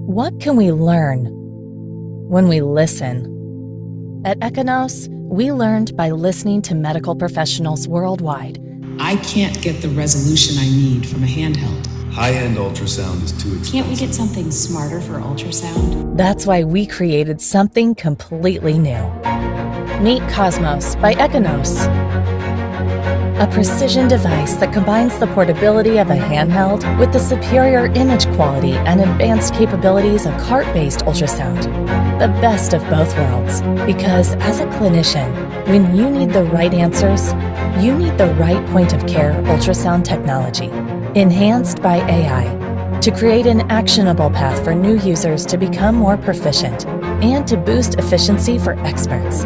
What can we learn when we listen? At Econos, we learned by listening to medical professionals worldwide. I can't get the resolution I need from a handheld. High-end ultrasound is too expensive. Can't we get something smarter for ultrasound? That's why we created something completely new. Meet Cosmos by Econos. A precision device that combines the portability of a handheld with the superior image quality and advanced capabilities of cart-based ultrasound. The best of both worlds. Because as a clinician, when you need the right answers, you need the right point-of-care ultrasound technology, enhanced by AI, to create an actionable path for new users to become more proficient and to boost efficiency for experts.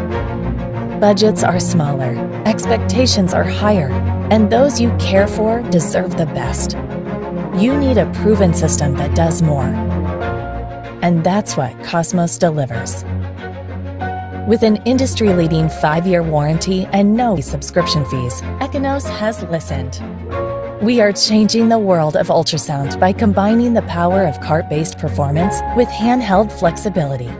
Budgets are smaller, expectations are higher, and those you care for deserve the best. You need a proven system that does more. And that's what Cosmos delivers. With an industry-leading 5-year warranty and no subscription fees, Econos has listened. We are changing the world of ultrasound by combining the power of cart-based performance with handheld flexibility.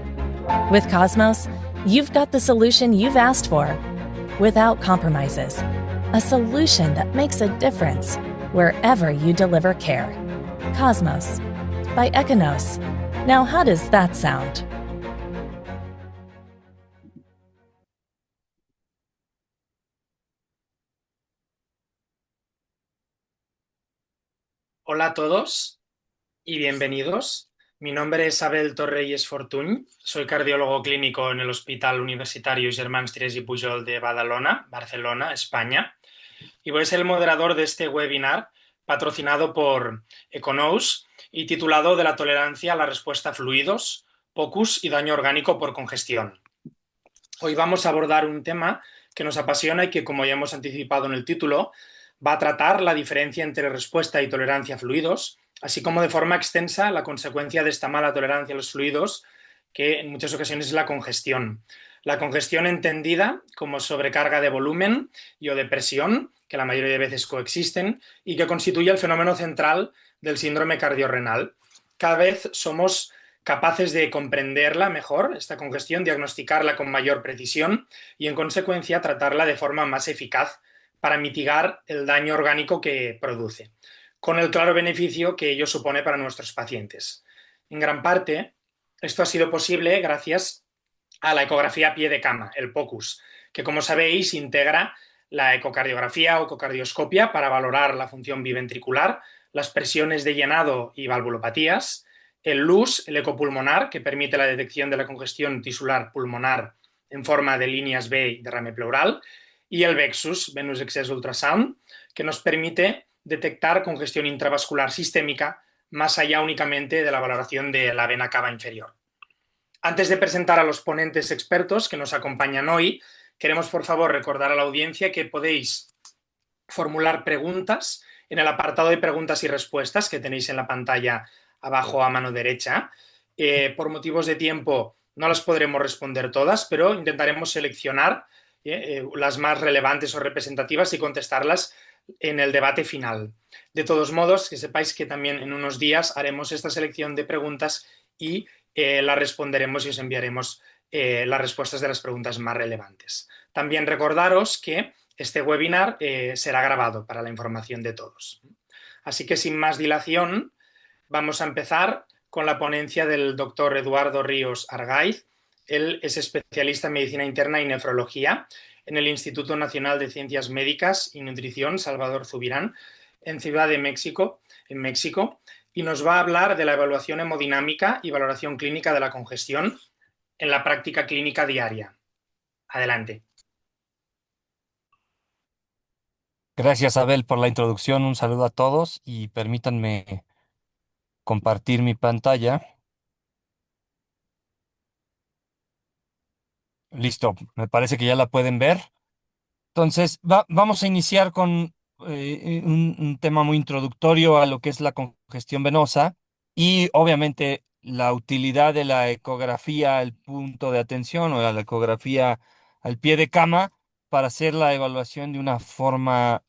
With Cosmos, you've got the solution you've asked for, without compromises. A solution that makes a difference wherever you deliver care. Cosmos by Econos. Now, how does that sound? Hola a todos y bienvenidos. Mi nombre es Abel Torreyes Fortuny, soy cardiólogo clínico en el Hospital Universitario Germans Trias y Pujol de Badalona, Barcelona, España, y voy a ser el moderador de este webinar patrocinado por Econos y titulado De la tolerancia a la respuesta a fluidos, POCUS y daño orgánico por congestión. Hoy vamos a abordar un tema que nos apasiona y que, como ya hemos anticipado en el título, va a tratar la diferencia entre respuesta y tolerancia a fluidos, así como de forma extensa la consecuencia de esta mala tolerancia a los fluidos, que en muchas ocasiones es la congestión. La congestión entendida como sobrecarga de volumen y o de presión, que la mayoría de veces coexisten, y que constituye el fenómeno central del síndrome cardiorrenal. Cada vez somos capaces de comprenderla mejor, esta congestión, diagnosticarla con mayor precisión y, en consecuencia, tratarla de forma más eficaz para mitigar el daño orgánico que produce, con el claro beneficio que ello supone para nuestros pacientes. En gran parte, esto ha sido posible gracias a la ecografía a pie de cama, el POCUS, que, como sabéis, integra la ecocardiografía o ecocardioscopia para valorar la función biventricular, las presiones de llenado y valvulopatías, el LUS, el ecopulmonar, que permite la detección de la congestión tisular pulmonar en forma de líneas B y derrame pleural, y el VEXUS, Venous Excess Ultrasound, que nos permite detectar congestión intravascular sistémica más allá únicamente de la valoración de la vena cava inferior. Antes de presentar a los ponentes expertos que nos acompañan hoy, queremos por favor recordar a la audiencia que podéis formular preguntas en el apartado de preguntas y respuestas que tenéis en la pantalla abajo a mano derecha. Por motivos de tiempo no las podremos responder todas, pero intentaremos seleccionar las más relevantes o representativas y contestarlas en el debate final. De todos modos, que sepáis que también en unos días haremos esta selección de preguntas y las responderemos y os enviaremos las respuestas de las preguntas más relevantes. También recordaros que este webinar será grabado para la información de todos. Así que sin más dilación, vamos a empezar con la ponencia del doctor Eduardo Ríos Argaiz. Él es especialista en medicina interna y nefrología en el Instituto Nacional de Ciencias Médicas y Nutrición Salvador Zubirán, en Ciudad de México, en México, y nos va a hablar de la evaluación hemodinámica y valoración clínica de la congestión en la práctica clínica diaria. Adelante. Gracias, Abel, por la introducción. Un saludo a todos y permítanme compartir mi pantalla. Listo, me parece que ya la pueden ver. Entonces, vamos a iniciar con un tema muy introductorio a lo que es la congestión venosa y obviamente la utilidad de la ecografía al punto de atención o la ecografía al pie de cama para hacer la evaluación de una forma,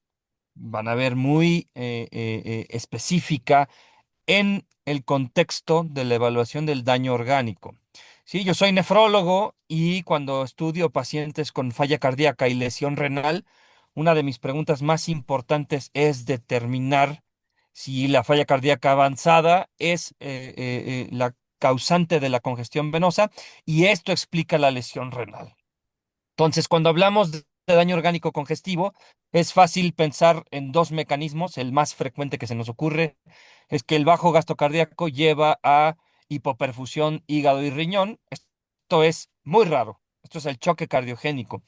van a ver, muy específica en el contexto de la evaluación del daño orgánico. Sí, yo soy nefrólogo y cuando estudio pacientes con falla cardíaca y lesión renal, una de mis preguntas más importantes es determinar si la falla cardíaca avanzada es la causante de la congestión venosa y esto explica la lesión renal. Entonces, cuando hablamos de daño orgánico congestivo, es fácil pensar en dos mecanismos. El más frecuente que se nos ocurre es que el bajo gasto cardíaco lleva a hipoperfusión hígado y riñón. Esto es muy raro. Esto es el choque cardiogénico.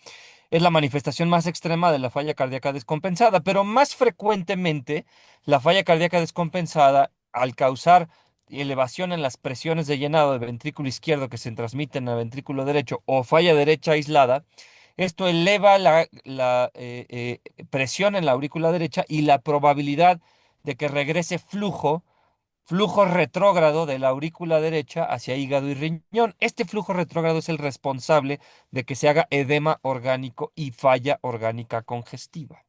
Es la manifestación más extrema de la falla cardíaca descompensada, pero más frecuentemente la falla cardíaca descompensada, al causar elevación en las presiones de llenado del ventrículo izquierdo que se transmiten al ventrículo derecho o falla derecha aislada, esto eleva la presión en la aurícula derecha y la probabilidad de que regrese flujo retrógrado de la aurícula derecha hacia hígado y riñón. Este flujo retrógrado es el responsable de que se haga edema orgánico y falla orgánica congestiva.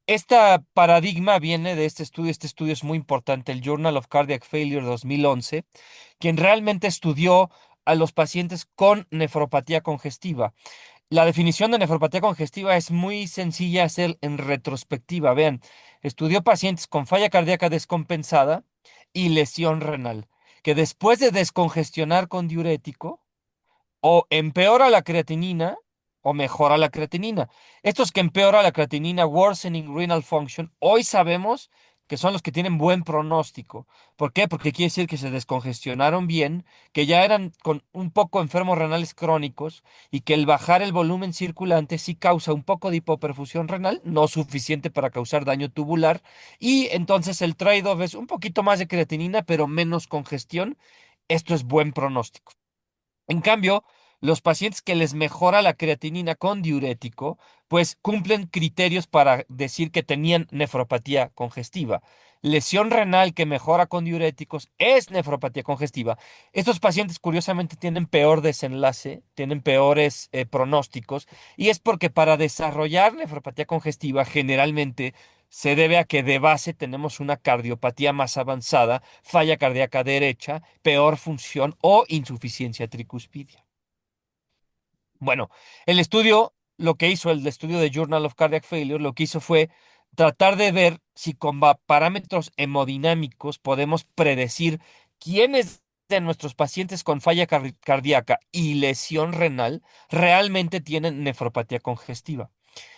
Este paradigma viene de este estudio. Este estudio es muy importante, el Journal of Cardiac Failure 2011, quien realmente estudió a los pacientes con nefropatía congestiva. La definición de nefropatía congestiva es muy sencilla de hacer en retrospectiva. Vean, estudió pacientes con falla cardíaca descompensada y lesión renal, que después de descongestionar con diurético, o empeora la creatinina o mejora la creatinina. Estos que empeora la creatinina, worsening renal function, hoy sabemos que son los que tienen buen pronóstico. ¿Por qué? Porque quiere decir que se descongestionaron bien, que ya eran con un poco enfermos renales crónicos y que el bajar el volumen circulante sí causa un poco de hipoperfusión renal, no suficiente para causar daño tubular, y entonces el trade-off es un poquito más de creatinina, pero menos congestión. Esto es buen pronóstico. En cambio, los pacientes que les mejora la creatinina con diurético, pues cumplen criterios para decir que tenían nefropatía congestiva. Lesión renal que mejora con diuréticos es nefropatía congestiva. Estos pacientes curiosamente tienen peor desenlace, tienen peores pronósticos, y es porque para desarrollar nefropatía congestiva generalmente se debe a que de base tenemos una cardiopatía más avanzada, falla cardíaca derecha, peor función o insuficiencia tricuspidia. Bueno, el estudio, lo que hizo el estudio de Journal of Cardiac Failure, lo que hizo fue tratar de ver si con parámetros hemodinámicos podemos predecir quiénes de nuestros pacientes con falla cardíaca y lesión renal realmente tienen nefropatía congestiva.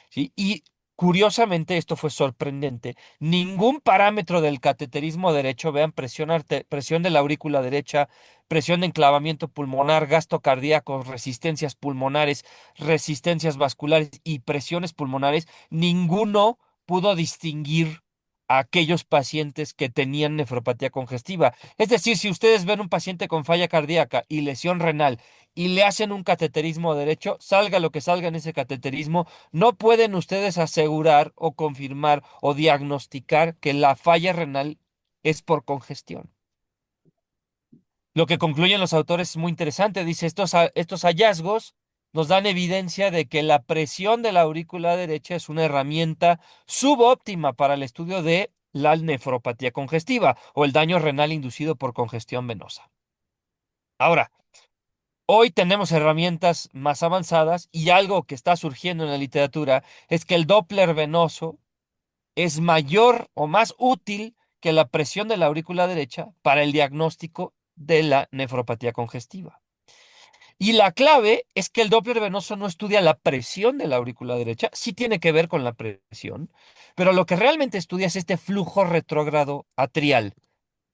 ¿Sí? Y curiosamente, esto fue sorprendente. Ningún parámetro del cateterismo derecho, vean, presión de la aurícula derecha, presión de enclavamiento pulmonar, gasto cardíaco, resistencias pulmonares, resistencias vasculares y presiones pulmonares, ninguno pudo distinguir a aquellos pacientes que tenían nefropatía congestiva. Es decir, si ustedes ven un paciente con falla cardíaca y lesión renal y le hacen un cateterismo derecho, salga lo que salga en ese cateterismo, no pueden ustedes asegurar o confirmar o diagnosticar que la falla renal es por congestión. Lo que concluyen los autores es muy interesante. Dice, estos hallazgos nos dan evidencia de que la presión de la aurícula derecha es una herramienta subóptima para el estudio de la nefropatía congestiva o el daño renal inducido por congestión venosa. Ahora, hoy tenemos herramientas más avanzadas y algo que está surgiendo en la literatura es que el Doppler venoso es mayor o más útil que la presión de la aurícula derecha para el diagnóstico de la nefropatía congestiva. Y la clave es que el Doppler venoso no estudia la presión de la aurícula derecha, sí tiene que ver con la presión, pero lo que realmente estudia es este flujo retrógrado atrial.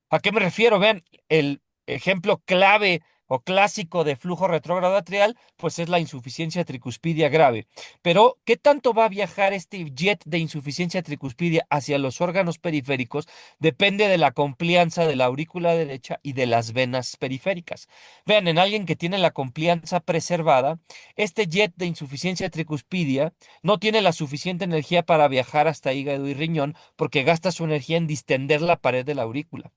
¿A qué me refiero? Vean, el ejemplo clave o clásico de flujo retrógrado atrial, pues es la insuficiencia tricuspidia grave. Pero, ¿qué tanto va a viajar este jet de insuficiencia tricuspidia hacia los órganos periféricos? Depende de la complianza de la aurícula derecha y de las venas periféricas. Vean, en alguien que tiene la complianza preservada, este jet de insuficiencia tricuspidia no tiene la suficiente energía para viajar hasta hígado y riñón porque gasta su energía en distender la pared de la aurícula.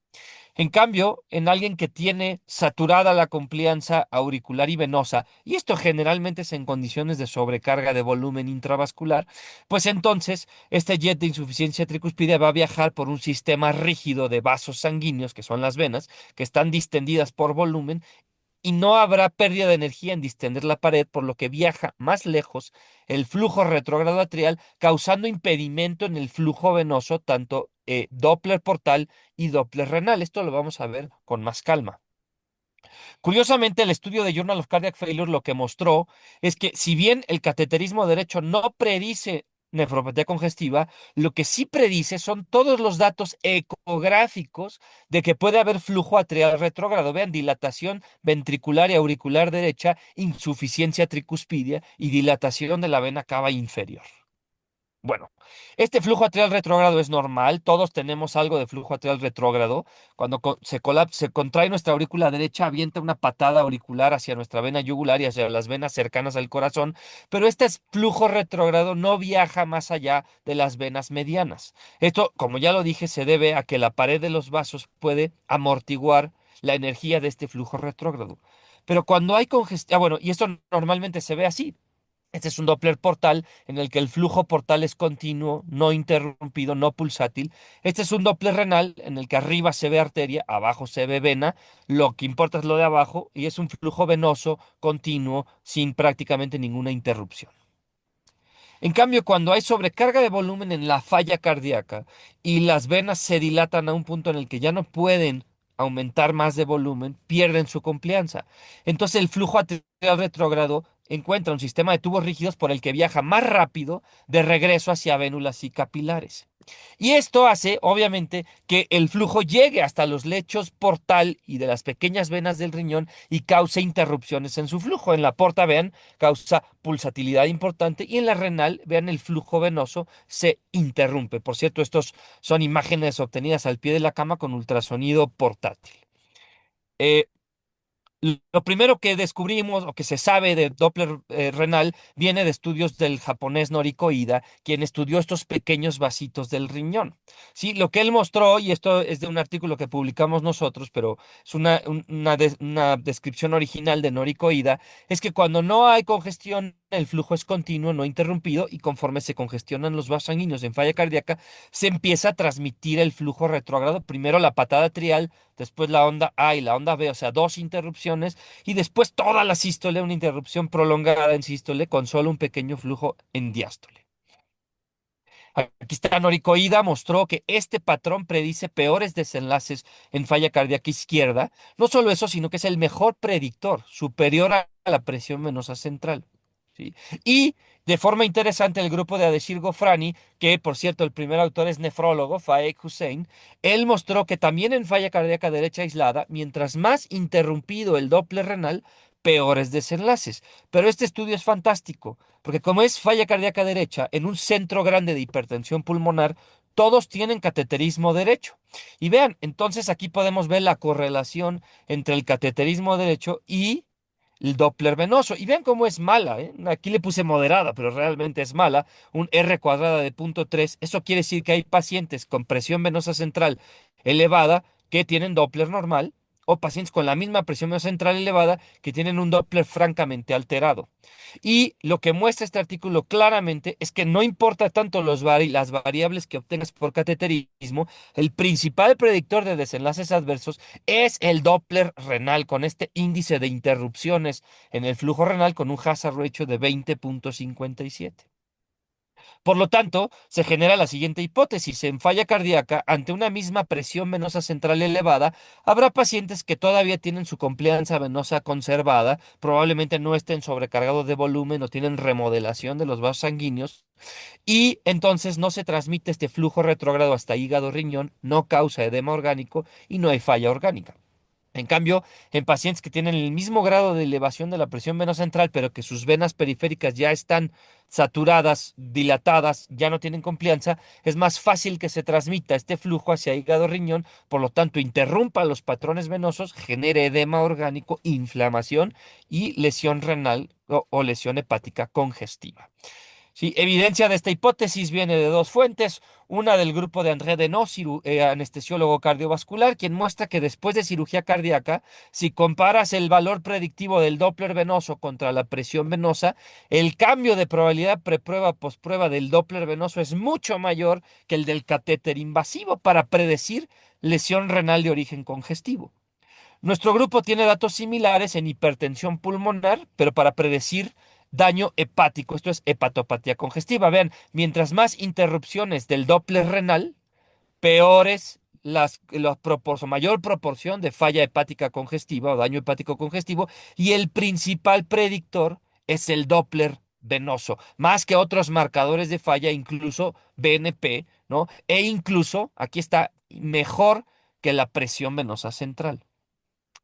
En cambio, en alguien que tiene saturada la complianza auricular y venosa, y esto generalmente es en condiciones de sobrecarga de volumen intravascular, pues entonces este jet de insuficiencia tricuspidea va a viajar por un sistema rígido de vasos sanguíneos, que son las venas, que están distendidas por volumen y no habrá pérdida de energía en distender la pared, por lo que viaja más lejos el flujo retrógrado atrial, causando impedimento en el flujo venoso, tanto Doppler portal y Doppler renal. Esto lo vamos a ver con más calma. Curiosamente, el estudio de Journal of Cardiac Failure lo que mostró es que si bien el cateterismo derecho no predice nefropatía congestiva, lo que sí predice son todos los datos ecográficos de que puede haber flujo atrial retrógrado. Vean, dilatación ventricular y auricular derecha, insuficiencia tricuspidia y dilatación de la vena cava inferior. Bueno, este flujo atrial retrógrado es normal, todos tenemos algo de flujo atrial retrógrado. Cuando se contrae nuestra aurícula derecha, avienta una patada auricular hacia nuestra vena yugular y hacia las venas cercanas al corazón, pero este flujo retrógrado no viaja más allá de las venas medianas. Esto, como ya lo dije, se debe a que la pared de los vasos puede amortiguar la energía de este flujo retrógrado. Pero cuando hay congestión, bueno, y esto normalmente se ve así. Este es un Doppler portal en el que el flujo portal es continuo, no interrumpido, no pulsátil. Este es un Doppler renal en el que arriba se ve arteria, abajo se ve vena. Lo que importa es lo de abajo y es un flujo venoso continuo sin prácticamente ninguna interrupción. En cambio, cuando hay sobrecarga de volumen en la falla cardíaca y las venas se dilatan a un punto en el que ya no pueden aumentar más de volumen, pierden su complianza. Entonces el flujo atrial retrógrado encuentra un sistema de tubos rígidos por el que viaja más rápido de regreso hacia vénulas y capilares. Y esto hace, obviamente, que el flujo llegue hasta los lechos portal y de las pequeñas venas del riñón y cause interrupciones en su flujo. En la porta, vean, causa pulsatilidad importante y en la renal, vean, el flujo venoso se interrumpe. Por cierto, estos son imágenes obtenidas al pie de la cama con ultrasonido portátil. Eh, lo primero que descubrimos o que se sabe de Doppler renal viene de estudios del japonés Noriko Ida, quien estudió estos pequeños vasitos del riñón. Sí, lo que él mostró, y esto es de un artículo que publicamos nosotros, pero es una descripción original de Noriko Ida, es que cuando no hay congestión, el flujo es continuo, no interrumpido, y conforme se congestionan los vasos sanguíneos en falla cardíaca, se empieza a transmitir el flujo retrógrado, primero la patada atrial, después la onda A y la onda B, o sea, dos interrupciones, y después toda la sístole, una interrupción prolongada en sístole con solo un pequeño flujo en diástole. Aquí está Noricoida, mostró que este patrón predice peores desenlaces en falla cardíaca izquierda. No solo eso, sino que es el mejor predictor, superior a la presión venosa central. ¿Sí? Y de forma interesante, el grupo de Adeshir Gofrani, que por cierto el primer autor es nefrólogo, Faek Hussein, él mostró que también en falla cardíaca derecha aislada, mientras más interrumpido el Doppler renal, peores desenlaces. Pero este estudio es fantástico, porque como es falla cardíaca derecha en un centro grande de hipertensión pulmonar, todos tienen cateterismo derecho. Y vean, entonces aquí podemos ver la correlación entre el cateterismo derecho y el Doppler venoso. Y vean cómo es mala, ¿eh? Aquí le puse moderada, pero realmente es mala. Un R cuadrada de 0.3. Eso quiere decir que hay pacientes con presión venosa central elevada que tienen Doppler normal o pacientes con la misma presión venosa central elevada que tienen un Doppler francamente alterado. Y lo que muestra este artículo claramente es que no importa tanto las variables que obtengas por cateterismo, el principal predictor de desenlaces adversos es el Doppler renal, con este índice de interrupciones en el flujo renal con un hazard ratio de 20.57. Por lo tanto, se genera la siguiente hipótesis. En falla cardíaca, ante una misma presión venosa central elevada, habrá pacientes que todavía tienen su complianza venosa conservada, probablemente no estén sobrecargados de volumen o tienen remodelación de los vasos sanguíneos, y entonces no se transmite este flujo retrógrado hasta hígado-riñón, no causa edema orgánico y no hay falla orgánica. En cambio, en pacientes que tienen el mismo grado de elevación de la presión venosa central, pero que sus venas periféricas ya están saturadas, dilatadas, ya no tienen complianza, es más fácil que se transmita este flujo hacia hígado-riñón, por lo tanto, interrumpa los patrones venosos, genere edema orgánico, inflamación y lesión renal o lesión hepática congestiva. Sí, evidencia de esta hipótesis viene de dos fuentes, una del grupo de André Denot, anestesiólogo cardiovascular, quien muestra que después de cirugía cardíaca, si comparas el valor predictivo del Doppler venoso contra la presión venosa, el cambio de probabilidad preprueba posprueba del Doppler venoso es mucho mayor que el del catéter invasivo para predecir lesión renal de origen congestivo. Nuestro grupo tiene datos similares en hipertensión pulmonar, pero para predecir daño hepático, esto es hepatopatía congestiva. Vean, mientras más interrupciones del Doppler renal, peores mayor proporción de falla hepática congestiva o daño hepático congestivo, y el principal predictor es el Doppler venoso, más que otros marcadores de falla, incluso BNP, ¿no? E incluso, aquí está, mejor que la presión venosa central.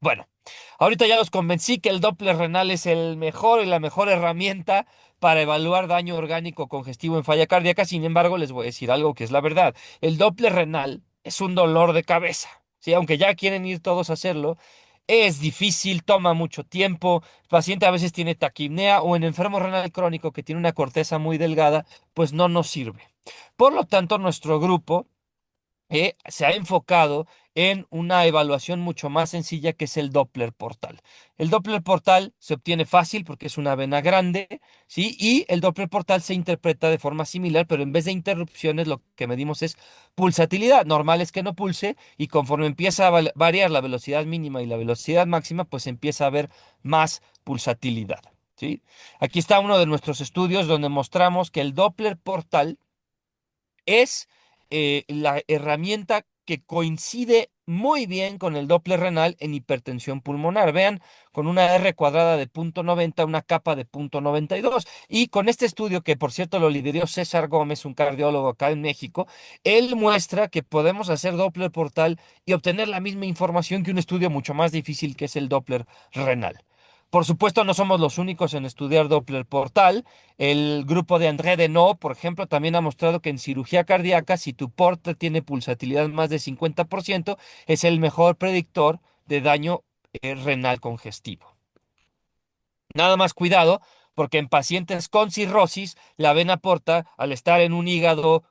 Bueno, ahorita ya los convencí que el Doppler renal es el mejor y la mejor herramienta para evaluar daño orgánico congestivo en falla cardíaca. Sin embargo, les voy a decir algo que es la verdad. El Doppler renal es un dolor de cabeza. Sí, aunque ya quieren ir todos a hacerlo, es difícil, toma mucho tiempo. El paciente a veces tiene taquipnea o en enfermo renal crónico que tiene una corteza muy delgada, pues no nos sirve. Por lo tanto, nuestro grupo se ha enfocado en una evaluación mucho más sencilla que es el Doppler portal. El Doppler portal se obtiene fácil porque es una vena grande, ¿sí? Y el Doppler portal se interpreta de forma similar, pero en vez de interrupciones lo que medimos es pulsatilidad. Normal es que no pulse y conforme empieza a variar la velocidad mínima y la velocidad máxima, pues empieza a haber más pulsatilidad, ¿sí? Aquí está uno de nuestros estudios donde mostramos que el Doppler portal es la herramienta que coincide muy bien con el Doppler renal en hipertensión pulmonar. Vean, con una R cuadrada de 0,90, una capa de 0,92. Y con este estudio, que por cierto lo lideró César Gómez, un cardiólogo acá en México, él muestra que podemos hacer Doppler portal y obtener la misma información que un estudio mucho más difícil que es el Doppler renal. Por supuesto, no somos los únicos en estudiar Doppler portal. El grupo de André Denot, por ejemplo, también ha mostrado que en cirugía cardíaca, si tu porta tiene pulsatilidad más de 50%, es el mejor predictor de daño renal congestivo. Nada más cuidado, porque en pacientes con cirrosis, la vena porta, al estar en un hígado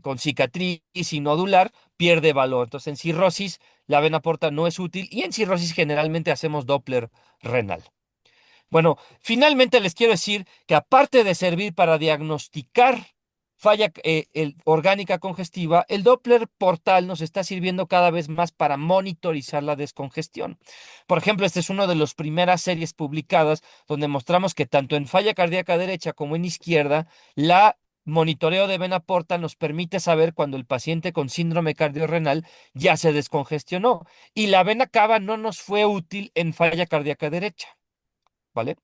con cicatriz y nodular, pierde valor. Entonces, en cirrosis, la vena porta no es útil y en cirrosis generalmente hacemos Doppler renal. Bueno, finalmente les quiero decir que aparte de servir para diagnosticar falla orgánica congestiva, el Doppler portal nos está sirviendo cada vez más para monitorizar la descongestión. Por ejemplo, esta es una de las primeras series publicadas donde mostramos que tanto en falla cardíaca derecha como en izquierda, la monitoreo de vena porta nos permite saber cuando el paciente con síndrome cardiorrenal ya se descongestionó y la vena cava no nos fue útil en falla cardíaca derecha. ¿Vale?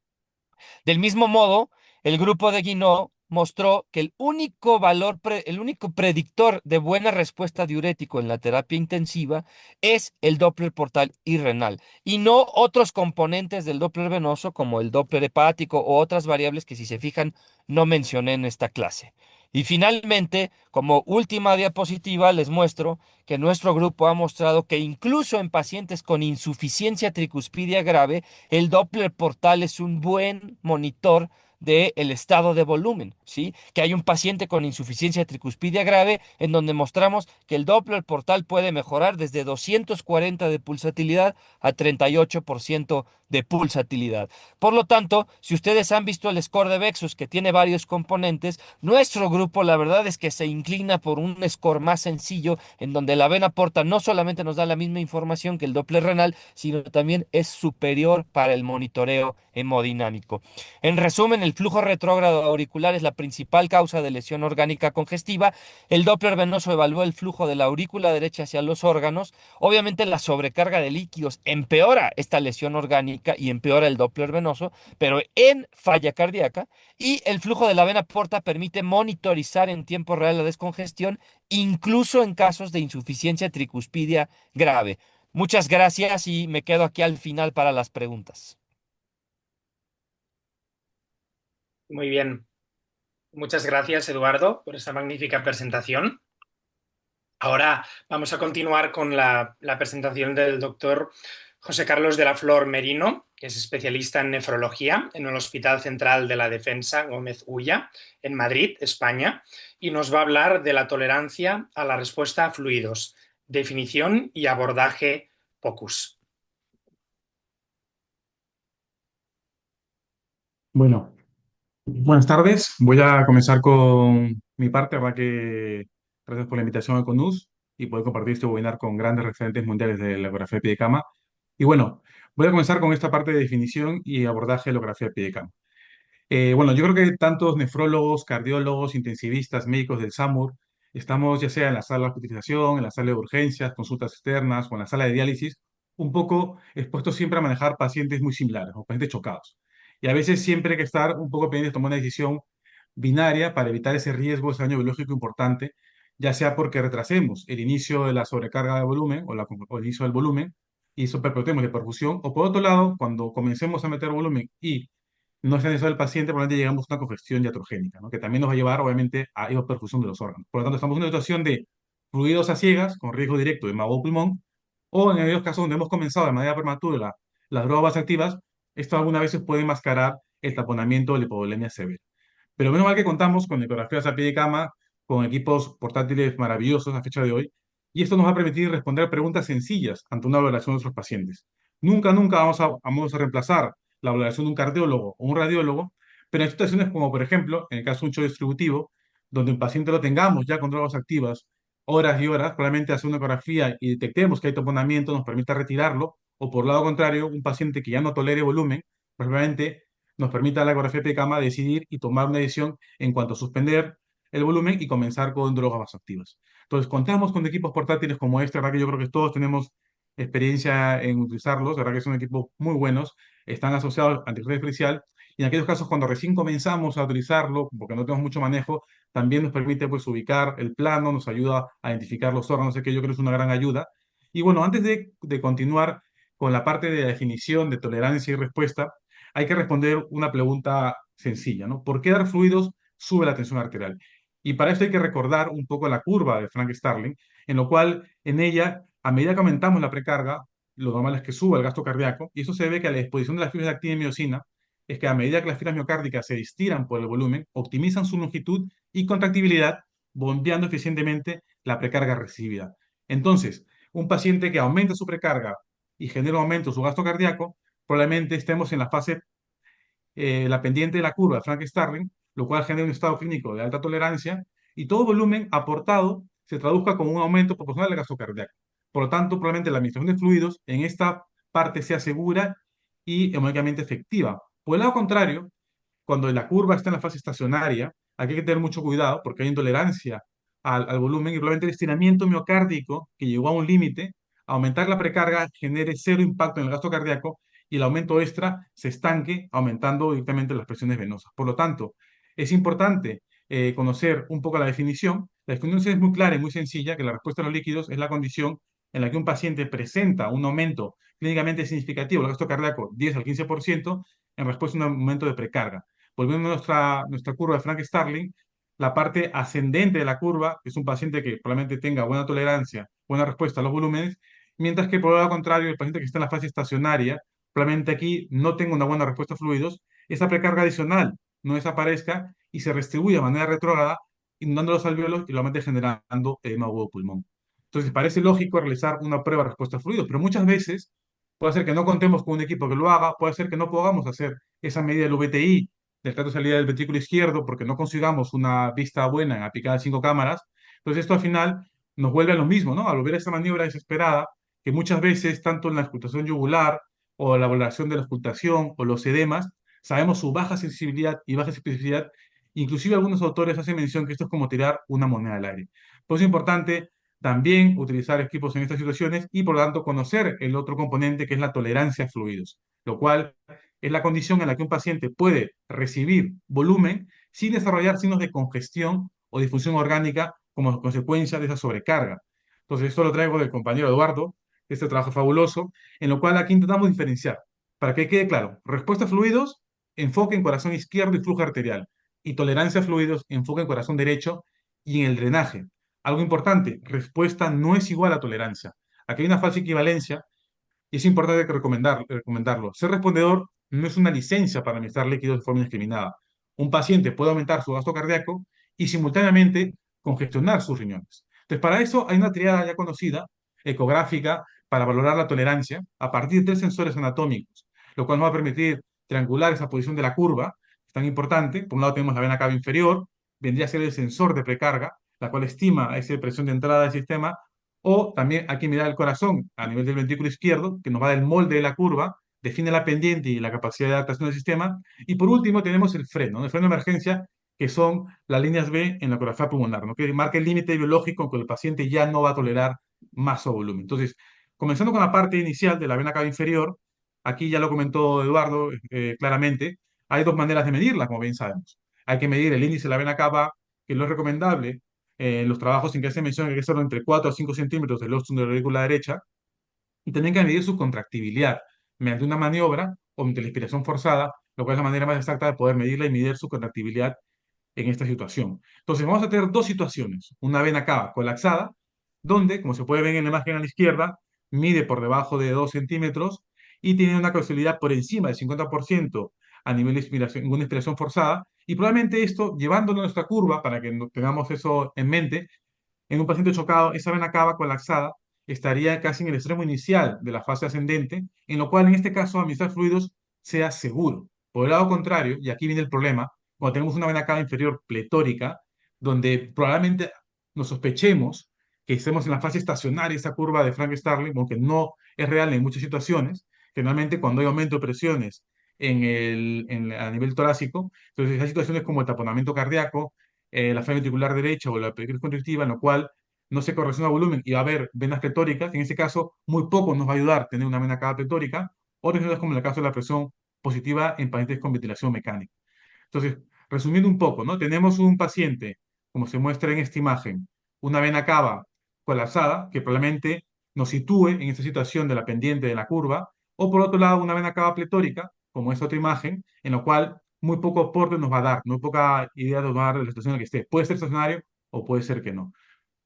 Del mismo modo, el grupo de Guinot mostró que el único predictor de buena respuesta diurético en la terapia intensiva es el Doppler portal y renal, y no otros componentes del Doppler venoso como el Doppler hepático o otras variables que, si se fijan, no mencioné en esta clase. Y finalmente, como última diapositiva, les muestro que nuestro grupo ha mostrado que incluso en pacientes con insuficiencia tricuspidia grave, el Doppler portal es un buen monitor del estado de volumen, ¿sí? Que hay un paciente con insuficiencia tricuspidia grave en donde mostramos que el Doppler portal puede mejorar desde 240 de pulsatilidad a 38% de pulsatilidad. Por lo tanto, si ustedes han visto el score de Vexus, que tiene varios componentes, nuestro grupo la verdad es que se inclina por un score más sencillo en donde la vena porta no solamente nos da la misma información que el Doppler renal, sino también es superior para el monitoreo hemodinámico. En resumen, el flujo retrógrado auricular es la principal causa de lesión orgánica congestiva. El Doppler venoso evalúa el flujo de la aurícula derecha hacia los órganos. Obviamente, la sobrecarga de líquidos empeora esta lesión orgánica y empeora el Doppler venoso, pero en falla cardíaca. Y el flujo de la vena porta permite monitorizar en tiempo real la descongestión, incluso en casos de insuficiencia tricuspidia grave. Muchas gracias y me quedo aquí al final para las preguntas. Muy bien. Muchas gracias, Eduardo, por esta magnífica presentación. Ahora vamos a continuar con la presentación del doctor José Carlos de la Flor Merino, que es especialista en nefrología en el Hospital Central de la Defensa Gómez Ulla, en Madrid, España, y nos va a hablar de la tolerancia a la respuesta a fluidos, definición y abordaje POCUS. Bueno, buenas tardes. Voy a comenzar con mi parte, ¿verdad? Que gracias por la invitación a CONUS y poder compartir este webinar con grandes referentes mundiales de la ecografía de pie de cama. Y bueno, voy a comenzar con esta parte de definición y abordaje de la ecografía de pie de cama. Bueno, yo creo que tantos nefrólogos, cardiólogos, intensivistas, médicos del SAMUR, estamos ya sea en la sala de hospitalización, en la sala de urgencias, consultas externas o en la sala de diálisis, un poco expuestos siempre a manejar pacientes muy similares o pacientes chocados. Y a veces siempre hay que estar un poco pendientes de tomar una decisión binaria para evitar ese riesgo, ese daño biológico importante, ya sea porque retrasemos el inicio de la sobrecarga de volumen o el inicio del volumen y eso perpetuemos la perfusión, o por otro lado, cuando comencemos a meter volumen y no es necesario el paciente, probablemente llegamos a una congestión iatrogénica, ¿no? Que también nos va a llevar, obviamente, a hipoperfusión de los órganos. Por lo tanto, estamos en una situación de fluidos a ciegas, con riesgo directo de mago pulmón, o en aquellos casos donde hemos comenzado de manera prematura las drogas activas, esto algunas veces puede enmascarar el taponamiento de la hipovolemia severa. Pero menos mal que contamos con ecografías a pie de cama, con equipos portátiles maravillosos a fecha de hoy, y esto nos va a permitir responder preguntas sencillas ante una valoración de nuestros pacientes. Nunca vamos a reemplazar la valoración de un cardiólogo o un radiólogo, pero en situaciones como, por ejemplo, en el caso de un shock distributivo, donde un paciente lo tengamos ya con drogas activas horas y horas, probablemente hacer una ecografía y detectemos que hay taponamiento nos permita retirarlo, o por lado contrario, un paciente que ya no tolere volumen, probablemente nos permita la ecografía de cama decidir y tomar una decisión en cuanto a suspender el volumen y comenzar con drogas vasoactivas. Entonces, contamos con equipos portátiles como este, ¿verdad? Que yo creo que todos tenemos experiencia en utilizarlos, ¿verdad? Que son equipos muy buenos, están asociados al antibiótico diferencial, y en aquellos casos cuando recién comenzamos a utilizarlo, porque no tenemos mucho manejo, también nos permite pues ubicar el plano, nos ayuda a identificar los órganos, que yo creo que es una gran ayuda. Y bueno, antes de continuar con la parte de definición de tolerancia y respuesta, hay que responder una pregunta sencilla, ¿no? ¿Por qué dar fluidos sube la tensión arterial? Y para esto hay que recordar un poco la curva de Frank Starling, en lo cual en ella, a medida que aumentamos la precarga, lo normal es que suba el gasto cardíaco, y eso se debe que a la exposición de las fibras de actina y miosina es que a medida que las fibras miocárdicas se estiran por el volumen, optimizan su longitud y contractibilidad, bombeando eficientemente la precarga recibida. Entonces, un paciente que aumenta su precarga y genera un aumento de su gasto cardíaco, probablemente estemos en la fase, la pendiente de la curva de Frank Starling, lo cual genera un estado clínico de alta tolerancia y todo volumen aportado se traduzca como un aumento proporcional del gasto cardíaco. Por lo tanto, probablemente la administración de fluidos en esta parte sea segura y hemodinámicamente efectiva. Por el lado contrario, cuando la curva está en la fase estacionaria, aquí hay que tener mucho cuidado porque hay intolerancia al volumen y probablemente el estiramiento miocárdico que llegó a un límite, aumentar la precarga genere cero impacto en el gasto cardíaco y el aumento extra se estanque aumentando directamente las presiones venosas. Por lo tanto, es importante conocer un poco la definición. La definición es muy clara y muy sencilla, que la respuesta a los líquidos es la condición en la que un paciente presenta un aumento clínicamente significativo del gasto cardíaco 10 al 15% en respuesta a un aumento de precarga. Volviendo a nuestra curva de Frank Starling, la parte ascendente de la curva es un paciente que probablemente tenga buena tolerancia, buena respuesta a los volúmenes, mientras que por el lado contrario, el paciente que está en la fase estacionaria, probablemente aquí no tenga una buena respuesta a fluidos, esa precarga adicional no desaparezca y se distribuye de manera retrógrada, inundando los alvéolos y probablemente generando edema agudo de pulmón. Entonces, parece lógico realizar una prueba de respuesta a fluidos, pero muchas veces puede ser que no contemos con un equipo que lo haga, puede ser que no podamos hacer esa medida del VTI, del trato de salida del ventrículo izquierdo, porque no consigamos una vista buena en aplicada de 5 cámaras. Entonces, esto al final nos vuelve a lo mismo, ¿no? Al volver a esta maniobra desesperada, que muchas veces, tanto en la auscultación yugular o la valoración de la auscultación o los edemas, sabemos su baja sensibilidad y baja especificidad. Inclusive algunos autores hacen mención que esto es como tirar una moneda al aire. Pues es importante también utilizar equipos en estas situaciones y por lo tanto conocer el otro componente que es la tolerancia a fluidos, lo cual es la condición en la que un paciente puede recibir volumen sin desarrollar signos de congestión o disfunción orgánica como consecuencia de esa sobrecarga. Entonces, esto lo traigo del compañero Eduardo, este trabajo fabuloso, en lo cual aquí intentamos diferenciar. Para que quede claro, respuesta a fluidos, enfoque en corazón izquierdo y flujo arterial, y tolerancia a fluidos, enfoque en corazón derecho y en el drenaje. Algo importante, respuesta no es igual a tolerancia. Aquí hay una falsa equivalencia Y es importante recomendarlo. Ser respondedor no es una licencia para administrar líquidos de forma indiscriminada. Un paciente puede aumentar su gasto cardíaco y simultáneamente congestionar sus riñones. Entonces, para eso hay una triada ya conocida, ecográfica, para valorar la tolerancia a partir de tres sensores anatómicos, lo cual nos va a permitir triangular esa posición de la curva, es tan importante. Por un lado tenemos la vena cava inferior, vendría a ser el sensor de precarga, la cual estima esa presión de entrada del sistema, o también hay que mirar el corazón a nivel del ventrículo izquierdo, que nos va del molde de la curva, define la pendiente y la capacidad de adaptación del sistema. Y por último tenemos el freno, ¿no? El freno de emergencia, que son las líneas B en la corazón pulmonar, ¿no? Que marca el límite biológico en que el paciente ya no va a tolerar más o volumen. Entonces, comenzando con la parte inicial de la vena cava inferior, aquí ya lo comentó Eduardo claramente, hay dos maneras de medirla, como bien sabemos. Hay que medir el índice de la vena cava, que lo es recomendable en los trabajos en que se menciona que hay que hacerlo entre 4 a 5 centímetros del ósculo de la aurícula derecha, y también hay que medir su contractibilidad mediante una maniobra o mediante la inspiración forzada, lo cual es la manera más exacta de poder medirla y medir su contractibilidad en esta situación. Entonces, vamos a tener dos situaciones. Una vena cava colapsada, donde, como se puede ver en la imagen a la izquierda, mide por debajo de 2 centímetros y tiene una causalidad por encima del 50% a nivel de inspiración, una inspiración forzada. Y probablemente esto, llevándolo a nuestra curva, para que tengamos eso en mente, en un paciente chocado, esa vena cava colapsada estaría casi en el extremo inicial de la fase ascendente, en lo cual en este caso administrar fluidos sea seguro. Por el lado contrario, y aquí viene el problema, cuando tenemos una vena cava inferior pletórica, donde probablemente nos sospechemos que estemos en la fase estacionaria, esa curva de Frank Starling, aunque no es real en muchas situaciones, generalmente cuando hay aumento de presiones a nivel torácico, entonces hay situaciones como el taponamiento cardíaco, la falla ventricular derecha o la pericarditis constrictiva, en lo cual no se correlaciona volumen y va a haber venas pletóricas. En ese caso, muy poco nos va a ayudar tener una vena cava pletórica. Otras veces, como en el caso de la presión positiva en pacientes con ventilación mecánica. Entonces, resumiendo un poco, ¿no? Tenemos un paciente, como se muestra en esta imagen, una vena cava colapsada, que probablemente nos sitúe en esta situación de la pendiente de la curva, o por otro lado, una vena cava pletórica, como esta otra imagen, en la cual muy poco aporte nos va a dar, muy poca idea nos va a dar de la situación en la que esté. Puede ser estacionario o puede ser que no.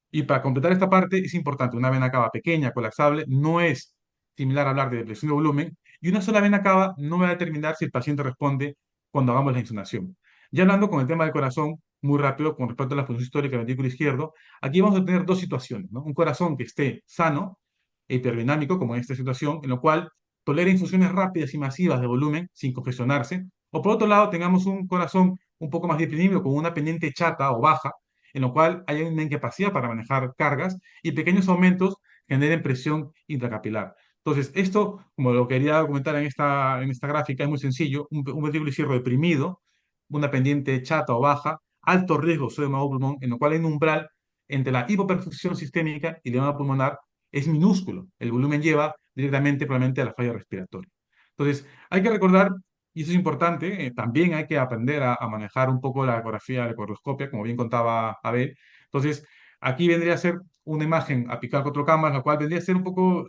Y para completar esta parte es importante, una vena cava pequeña, colapsable, no es similar a hablar de depresión de volumen, y una sola vena cava no va a determinar si el paciente responde cuando hagamos la insunación. Ya hablando con el tema del corazón, muy rápido, con respecto a la función histórica del ventrículo izquierdo, aquí vamos a tener dos situaciones, ¿no? Un corazón que esté sano, e hiperdinámico, como en esta situación, en lo cual tolera infusiones rápidas y masivas de volumen sin congestionarse, o por otro lado, tengamos un corazón un poco más deprimido, con una pendiente chata o baja, en lo cual hay una incapacidad para manejar cargas y pequeños aumentos generen presión intracapilar. Entonces, esto, como lo quería comentar en esta gráfica, es muy sencillo. Un ventrículo izquierdo deprimido, una pendiente chata o baja, alto riesgo de edema pulmón, en lo cual hay un umbral entre la hipoperfusión sistémica y el edema pulmonar es minúsculo. El volumen lleva directamente probablemente a la falla respiratoria. Entonces, hay que recordar, y eso es importante, también hay que aprender a manejar un poco la ecografía, la ecogroscopia, como bien contaba Abel. Entonces, aquí vendría a ser una imagen apical con otro cámara, la cual vendría a ser un poco,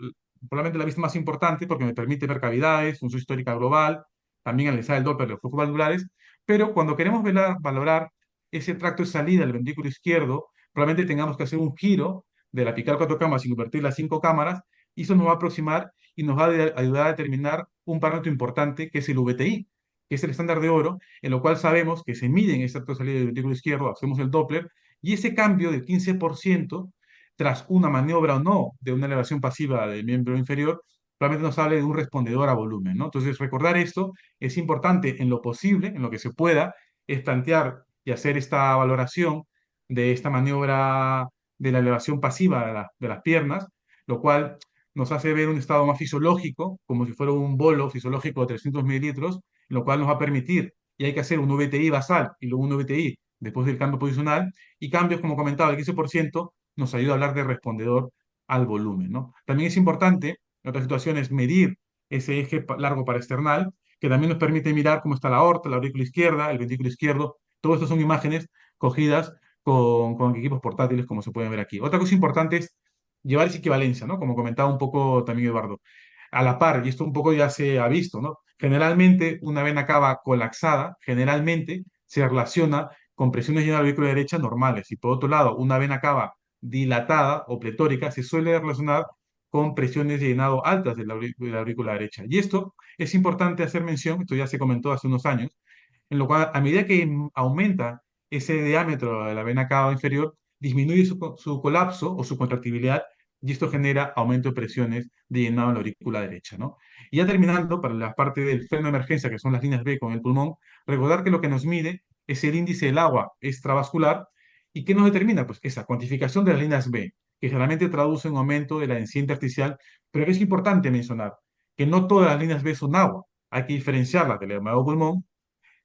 probablemente la vista más importante, porque me permite ver cavidades, función histórica global, también analizar el Doppler de los flujos valvulares, pero cuando queremos valorar ese tracto de salida del ventrículo izquierdo, probablemente tengamos que hacer un giro de la apical cuatro cámaras y convertir las cinco cámaras, y eso nos va a aproximar y nos va a ayudar a determinar un parámetro importante que es el VTI, que es el estándar de oro, en lo cual sabemos que se mide en ese tracto de salida del ventrículo izquierdo, hacemos el Doppler, y ese cambio del 15% tras una maniobra o no de una elevación pasiva del miembro inferior, probablemente nos hable de un respondedor a volumen, ¿no? Entonces, recordar esto es importante en lo posible, en lo que se pueda, es plantear y hacer esta valoración de esta maniobra de la elevación pasiva de las piernas, lo cual nos hace ver un estado más fisiológico, como si fuera un bolo fisiológico de 300 mililitros, lo cual nos va a permitir, y hay que hacer un VTI basal y luego un VTI después del cambio posicional, y cambios, como comentaba, el 15% nos ayuda a hablar de respondedor al volumen, ¿no? También es importante, en otras situaciones, medir ese eje largo parasternal, que también nos permite mirar cómo está la aorta, la aurícula izquierda, el ventrículo izquierdo. Todo esto son imágenes cogidas con equipos portátiles, como se pueden ver aquí. Otra cosa importante es llevar esa equivalencia, ¿no? Como comentaba un poco también Eduardo. A la par, y esto un poco ya se ha visto, ¿no? Generalmente una vena cava colapsada, generalmente se relaciona con presiones en la aurícula derecha normales. Y por otro lado, una vena cava dilatada o pletórica se suele relacionar con presiones de llenado altas de la aurícula derecha. Y esto es importante hacer mención, esto ya se comentó hace unos años, en lo cual a medida que aumenta ese diámetro de la vena cava inferior, disminuye su colapso o su contractibilidad y esto genera aumento de presiones de llenado en la aurícula derecha, ¿no? Y ya terminando, para la parte del freno de emergencia, que son las líneas B con el pulmón, recordar que lo que nos mide es el índice del agua extravascular. ¿Y qué nos determina? Pues esa cuantificación de las líneas B, que generalmente traduce un aumento de la densidad intersticial, pero que es importante mencionar que no todas las líneas B son agua. Hay que diferenciarlas del hermano pulmón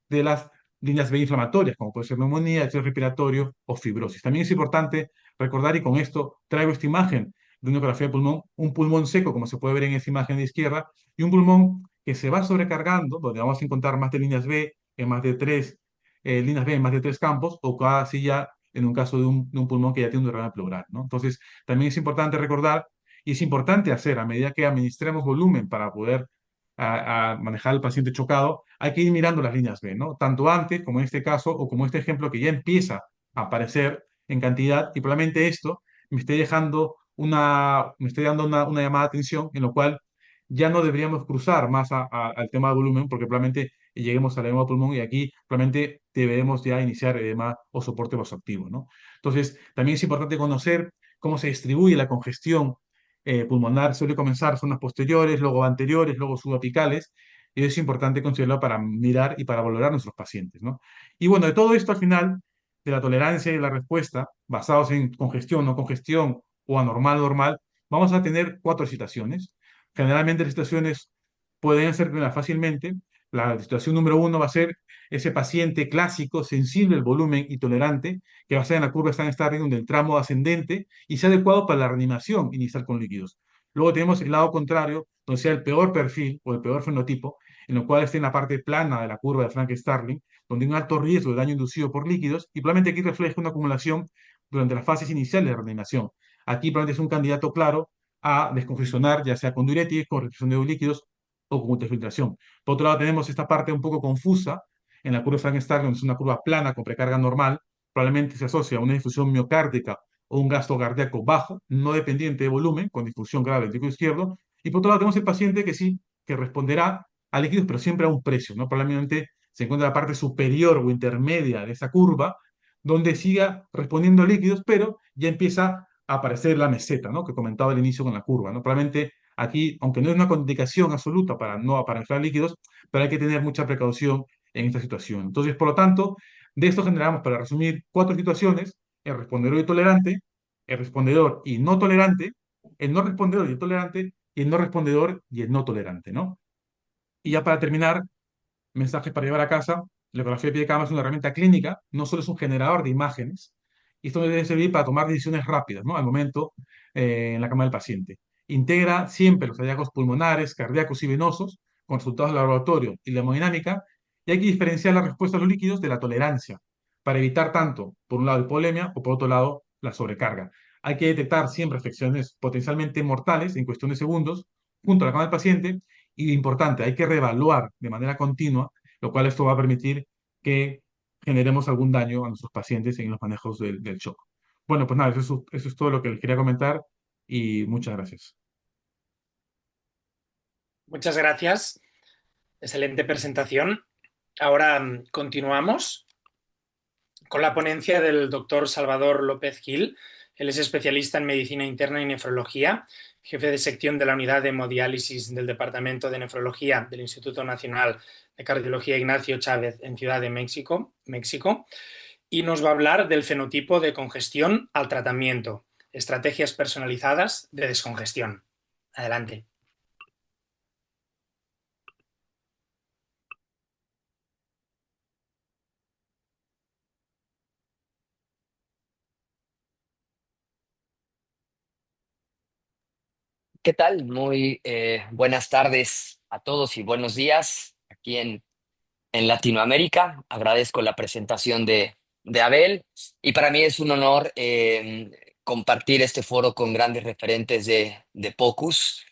de las líneas B inflamatorias, como puede ser neumonía, estrés respiratorio o fibrosis. También es importante recordar, y con esto traigo esta imagen de una ecografía de pulmón, un pulmón seco, como se puede ver en esa imagen de izquierda, y un pulmón que se va sobrecargando, donde vamos a encontrar más de líneas B en más de tres, líneas B en más de tres campos, o casi ya en un caso de un pulmón que ya tiene un derrame pleural, ¿no? Entonces, también es importante recordar, y es importante hacer a medida que administremos volumen para poder a manejar al paciente chocado, hay que ir mirando las líneas B, ¿no? Tanto antes, como en este caso, o como este ejemplo que ya empieza a aparecer en cantidad, y probablemente esto me esté dando una llamada de atención, en lo cual ya no deberíamos cruzar más al tema de volumen, porque probablemente lleguemos al edema de pulmón y aquí probablemente deberemos ya iniciar edema o soporte vasoactivo, ¿no? Entonces, también es importante conocer cómo se distribuye la congestión pulmonar. Suele comenzar zonas posteriores, luego anteriores, luego subapicales, y es importante considerarlo para mirar y para valorar nuestros pacientes, ¿no? Y bueno, de todo esto al final, de la tolerancia y la respuesta, basados en congestión, no congestión o anormal, normal, vamos a tener cuatro situaciones. Generalmente las situaciones pueden ser fácilmente. La situación número uno va a ser ese paciente clásico, sensible al volumen y tolerante, que va a ser en la curva Stein-Starling, donde el tramo ascendente y sea adecuado para la reanimación inicial con líquidos. Luego tenemos el lado contrario, donde sea el peor perfil o el peor fenotipo, en el cual esté en la parte plana de la curva de Frank-Starling, donde hay un alto riesgo de daño inducido por líquidos, y probablemente aquí refleja una acumulación durante las fases iniciales de reanimación. Aquí probablemente es un candidato claro a descongestionar, ya sea con diuréticos, con restricción de líquidos o con ultrafiltración. Por otro lado, tenemos esta parte un poco confusa en la curva de Frankenstein, donde es una curva plana con precarga normal, probablemente se asocia a una difusión miocárdica o un gasto cardíaco bajo, no dependiente de volumen, con difusión grave del ventrículo izquierdo. Y por otro lado, tenemos el paciente que sí, que responderá a líquidos, pero siempre a un precio, ¿no? Probablemente se encuentra en la parte superior o intermedia de esa curva, donde siga respondiendo a líquidos, pero ya empieza a aparecer la meseta, ¿no? Que comentaba al inicio con la curva, ¿no? Probablemente aquí, aunque no es una contraindicación absoluta para inflar líquidos, pero hay que tener mucha precaución en esta situación. Entonces, por lo tanto, de esto generamos, para resumir, cuatro situaciones: el respondedor y tolerante, el respondedor y no tolerante, el no respondedor y el tolerante, y el no respondedor y el no tolerante, ¿no? Y ya para terminar, mensajes para llevar a casa. La ecografía de pie de cama es una herramienta clínica, no solo es un generador de imágenes, y esto debe servir para tomar decisiones rápidas, ¿no? Al momento en la cama del paciente. Integra siempre los hallazgos pulmonares, cardíacos y venosos con resultados del laboratorio y la hemodinámica, y hay que diferenciar la respuesta a los líquidos de la tolerancia para evitar tanto, por un lado, hipolemia o por otro lado, la sobrecarga. Hay que detectar siempre afecciones potencialmente mortales en cuestión de segundos junto a la cama del paciente, y importante, hay que reevaluar de manera continua, lo cual esto va a permitir que generemos algún daño a nuestros pacientes en los manejos del shock. Bueno, pues nada, eso es todo lo que les quería comentar y muchas gracias. Muchas gracias. Excelente presentación. Ahora continuamos con la ponencia del doctor Salvador López Gil. Él es especialista en medicina interna y nefrología, jefe de sección de la unidad de hemodiálisis del Departamento de Nefrología del Instituto Nacional de Cardiología Ignacio Chávez en Ciudad de México, y nos va a hablar del fenotipo de congestión al tratamiento, estrategias personalizadas de descongestión. Adelante. ¿Qué tal? Muy buenas tardes a todos y buenos días aquí en Latinoamérica. Agradezco la presentación de Abel y para mí es un honor compartir este foro con grandes referentes de POCUS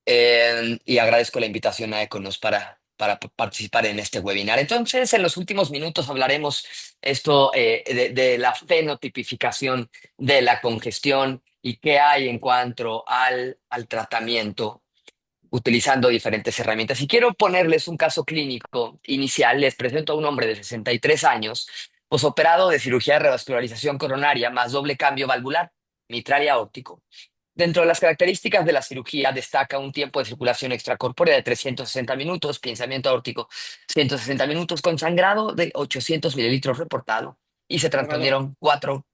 y agradezco la invitación a Econos para participar en este webinar. Entonces, en los últimos minutos hablaremos de la fenotipificación de la congestión y qué hay en cuanto al tratamiento utilizando diferentes herramientas. Y quiero ponerles un caso clínico inicial. Les presento a un hombre de 63 años, posoperado de cirugía de revascularización coronaria más doble cambio valvular, mitral y aórtico. Dentro de las características de la cirugía destaca un tiempo de circulación extracorpórea de 360 minutos, pinzamiento aórtico 160 minutos con sangrado de 800 mililitros reportado y se Salvador, transpondieron cuatro.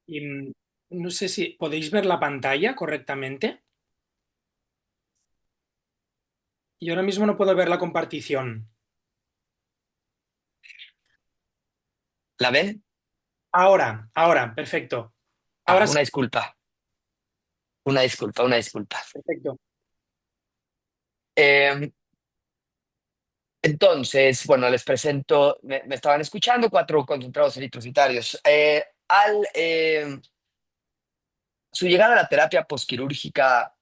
y, no sé si podéis ver la pantalla correctamente. Y ahora mismo no puedo ver la compartición. ¿La ven? Ahora, perfecto. Ahora sí, Una disculpa, una disculpa, una disculpa. perfecto. Eh, entonces, bueno, les presento, me estaban escuchando cuatro concentrados eritrocitarios. Su llegada a la terapia posquirúrgica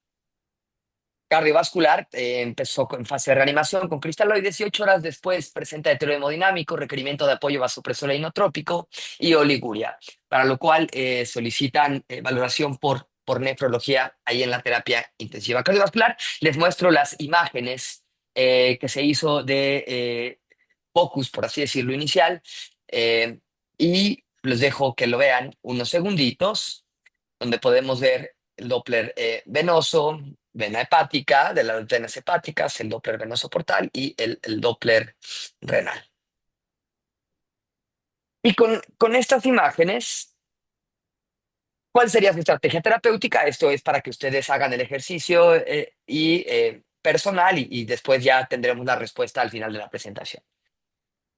cardiovascular empezó en fase de reanimación con cristaloides y 8 horas después presenta deterioro hemodinámico, requerimiento de apoyo vasopresor e inotrópico y oliguria, para lo cual solicitan valoración por nefrología ahí en la terapia intensiva cardiovascular. Les muestro las imágenes que se hizo de focus, por así decirlo, inicial, y los dejo que lo vean unos segunditos, donde podemos ver el Doppler venoso, vena hepática, de las venas hepáticas, el Doppler venoso portal y el Doppler renal. Y con estas imágenes, ¿cuál sería su estrategia terapéutica? Esto es para que ustedes hagan el ejercicio personal y después ya tendremos la respuesta al final de la presentación.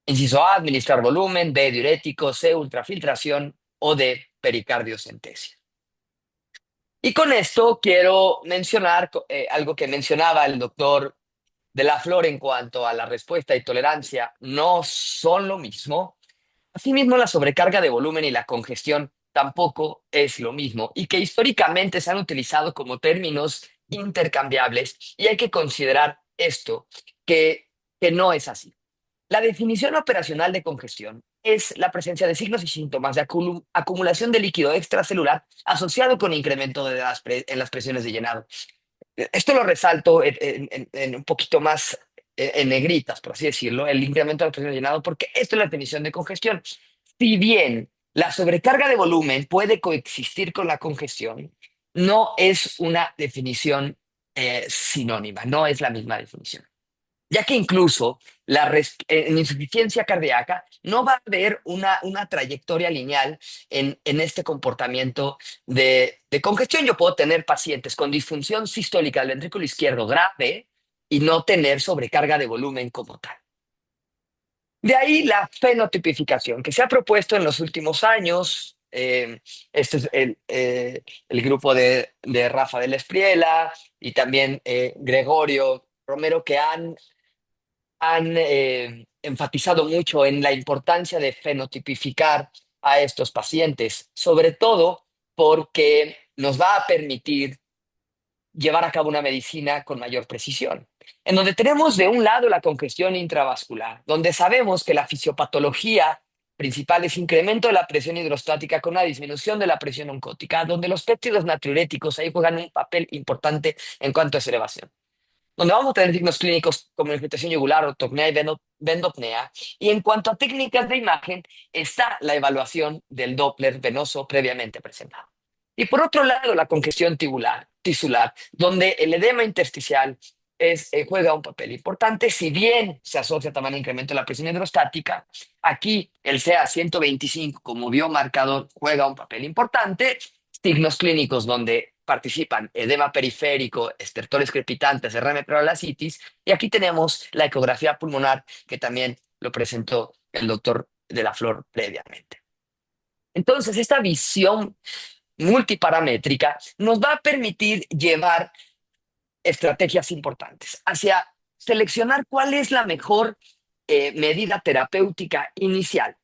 Inciso A, administrar volumen; B, diurético; C, ultrafiltración; o D, pericardiocentesia. Y con esto quiero mencionar algo que mencionaba el doctor de la Flor en cuanto a la respuesta y tolerancia. No son lo mismo. Asimismo, la sobrecarga de volumen y la congestión tampoco es lo mismo, y que históricamente se han utilizado como términos intercambiables, y hay que considerar esto, que no es así. La definición operacional de congestión es la presencia de signos y síntomas de acumulación de líquido extracelular asociado con incremento en las presiones de llenado. Esto lo resalto en un poquito más en negritas, por así decirlo, el incremento de la presión de llenado, porque esto es la definición de congestión. Si bien la sobrecarga de volumen puede coexistir con la congestión, no es una definición sinónima, no es la misma definición, ya que incluso en insuficiencia cardíaca no va a haber una trayectoria lineal en este comportamiento de congestión. Yo puedo tener pacientes con disfunción sistólica del ventrículo izquierdo grave y no tener sobrecarga de volumen como tal. De ahí la fenotipificación que se ha propuesto en los últimos años. Este es el grupo de Rafa de la Espriela y también Gregorio Romero, que han enfatizado mucho en la importancia de fenotipificar a estos pacientes, sobre todo porque nos va a permitir llevar a cabo una medicina con mayor precisión, en donde tenemos de un lado la congestión intravascular, donde sabemos que la fisiopatología principal es incremento de la presión hidrostática con una disminución de la presión oncótica, donde los péptidos natriuréticos ahí juegan un papel importante en cuanto a esa elevación, donde vamos a tener signos clínicos como infiltración yugular, ortopnea y vendopnea. Y en cuanto a técnicas de imagen, está la evaluación del Doppler venoso previamente presentado. Y por otro lado, la congestión tisular, donde el edema intersticial juega un papel importante. Si bien se asocia también al incremento de la presión hidrostática, aquí el CA 125 como biomarcador juega un papel importante. Signos clínicos donde participan edema periférico, estertores crepitantes, derrame pleural, ascitis, y aquí tenemos la ecografía pulmonar, que también lo presentó el doctor de la Flor previamente. Entonces, esta visión multiparamétrica nos va a permitir llevar estrategias importantes hacia seleccionar cuál es la mejor medida terapéutica inicial.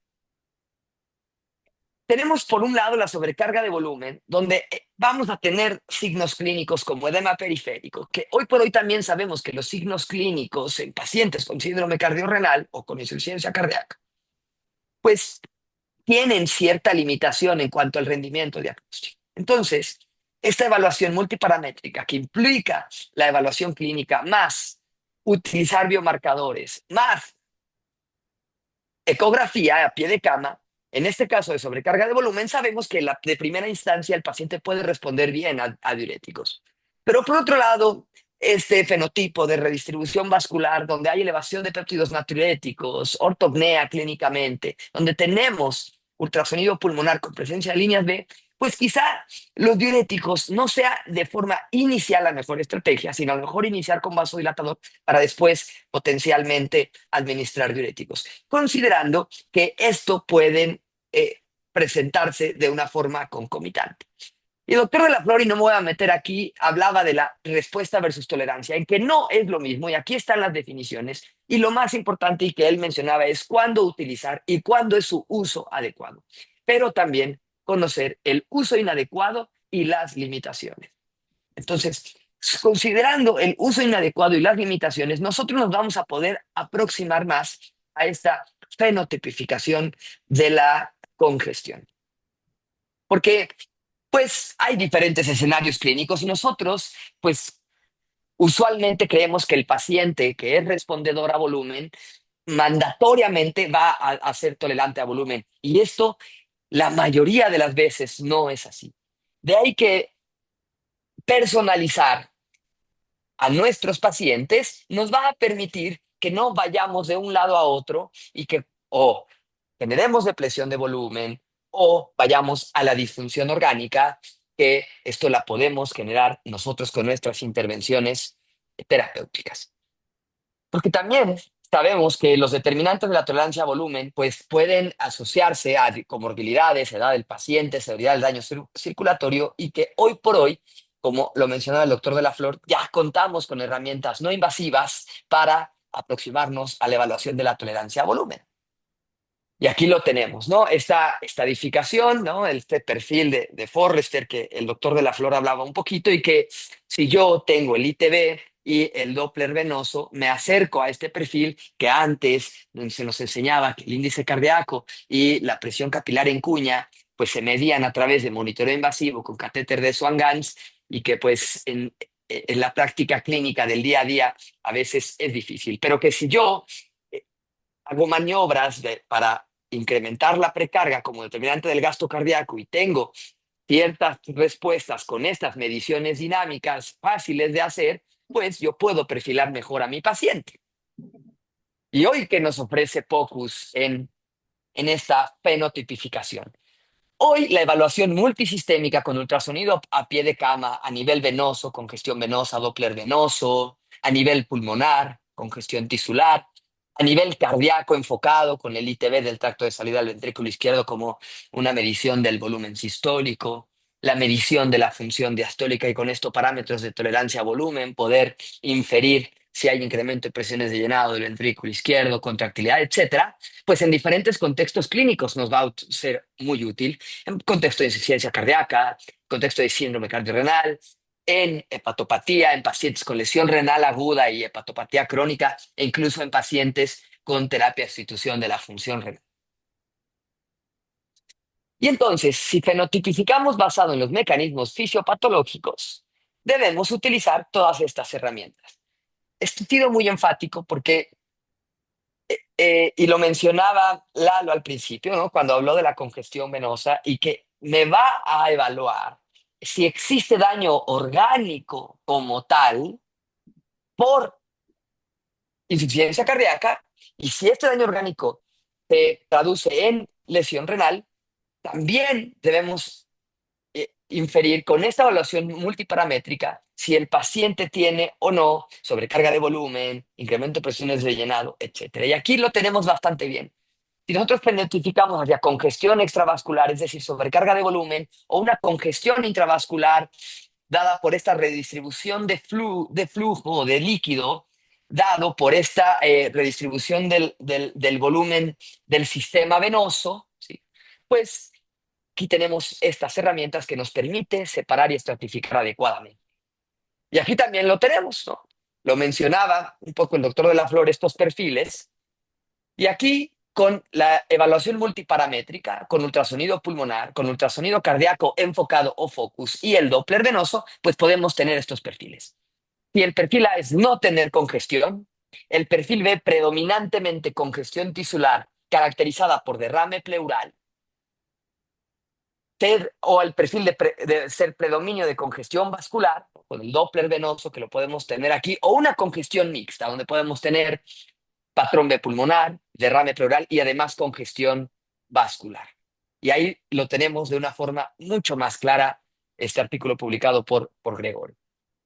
Tenemos por un lado la sobrecarga de volumen, donde vamos a tener signos clínicos como edema periférico, que hoy por hoy también sabemos que los signos clínicos en pacientes con síndrome cardiorrenal o con insuficiencia cardíaca, pues tienen cierta limitación en cuanto al rendimiento diagnóstico. Entonces, esta evaluación multiparamétrica que implica la evaluación clínica más utilizar biomarcadores, más ecografía a pie de cama, en este caso de sobrecarga de volumen, sabemos que de primera instancia el paciente puede responder bien a diuréticos. Pero por otro lado, este fenotipo de redistribución vascular, donde hay elevación de péptidos natriuréticos, ortopnea clínicamente, donde tenemos ultrasonido pulmonar con presencia de líneas B, pues quizá los diuréticos no sea de forma inicial la mejor estrategia, sino a lo mejor iniciar con vasodilatador para después potencialmente administrar diuréticos, considerando que esto pueden presentarse de una forma concomitante. Y el doctor de la Flor, y no me voy a meter aquí, hablaba de la respuesta versus tolerancia, en que no es lo mismo, y aquí están las definiciones, y lo más importante y que él mencionaba es cuándo utilizar y cuándo es su uso adecuado, pero también conocer el uso inadecuado y las limitaciones. Entonces, considerando el uso inadecuado y las limitaciones, nosotros nos vamos a poder aproximar más a esta fenotipificación de la congestión. Porque, pues, hay diferentes escenarios clínicos y nosotros, pues, usualmente creemos que el paciente que es respondedor a volumen, mandatoriamente va a ser tolerante a volumen. Y esto, la mayoría de las veces, no es así. De ahí que personalizar a nuestros pacientes nos va a permitir que no vayamos de un lado a otro y que o generemos depresión de volumen o vayamos a la disfunción orgánica, que esto la podemos generar nosotros con nuestras intervenciones terapéuticas. Porque también sabemos que los determinantes de la tolerancia a volumen pues, pueden asociarse a comorbilidades, edad del paciente, severidad del daño circulatorio y que hoy por hoy, como lo mencionaba el doctor de la Flor, ya contamos con herramientas no invasivas para aproximarnos a la evaluación de la tolerancia a volumen. Y aquí lo tenemos, ¿no? Esta estadificación, ¿no? Este perfil de Forrester que el doctor de la Flor hablaba un poquito y que si yo tengo el ITB y el Doppler venoso, me acerco a este perfil que antes se nos enseñaba que el índice cardíaco y la presión capilar en cuña pues se medían a través de monitoreo invasivo con catéter de Swan-Ganz y que pues en la práctica clínica del día a día a veces es difícil, pero que si yo hago maniobras para incrementar la precarga como determinante del gasto cardíaco y tengo ciertas respuestas con estas mediciones dinámicas fáciles de hacer, pues yo puedo perfilar mejor a mi paciente. Y hoy que nos ofrece POCUS en esta fenotipificación. Hoy la evaluación multisistémica con ultrasonido a pie de cama a nivel venoso, congestión venosa, Doppler venoso, a nivel pulmonar, congestión tisular, a nivel cardíaco enfocado con el ITB del tracto de salida del ventrículo izquierdo como una medición del volumen sistólico, la medición de la función diastólica y con esto parámetros de tolerancia a volumen, poder inferir si hay incremento de presiones de llenado del ventrículo izquierdo, contractilidad, etcétera, pues en diferentes contextos clínicos nos va a ser muy útil, en contexto de insuficiencia cardíaca, contexto de síndrome cardiorrenal, en hepatopatía, en pacientes con lesión renal aguda y hepatopatía crónica, e incluso en pacientes con terapia de sustitución de la función renal. Y entonces, si fenotipificamos basado en los mecanismos fisiopatológicos, debemos utilizar todas estas herramientas. Esto ha sido muy enfático porque, y lo mencionaba Lalo al principio, ¿no? Cuando habló de la congestión venosa y que me va a evaluar si existe daño orgánico como tal por insuficiencia cardíaca y si este daño orgánico se traduce en lesión renal, también debemos inferir con esta evaluación multiparamétrica si el paciente tiene o no sobrecarga de volumen, incremento de presiones de llenado, etcétera. Y aquí lo tenemos bastante bien. Si nosotros identificamos hacia congestión extravascular, es decir, sobrecarga de volumen, o una congestión intravascular dada por esta redistribución de flujo o de líquido, dado por esta redistribución del volumen del sistema venoso, ¿sí? Pues aquí tenemos estas herramientas que nos permite separar y estratificar adecuadamente. Y aquí también lo tenemos, ¿no? Lo mencionaba un poco el doctor de la Flor, estos perfiles. Y aquí con la evaluación multiparamétrica, con ultrasonido pulmonar, con ultrasonido cardíaco enfocado o focus y el Doppler venoso, pues podemos tener estos perfiles. Si el perfil A es no tener congestión, el perfil B predominantemente congestión tisular caracterizada por derrame pleural, o el perfil de ser predominio de congestión vascular, con el Doppler venoso que lo podemos tener aquí, o una congestión mixta, donde podemos tener patrón B pulmonar, derrame pleural y además congestión vascular. Y ahí lo tenemos de una forma mucho más clara, este artículo publicado por Gregorio.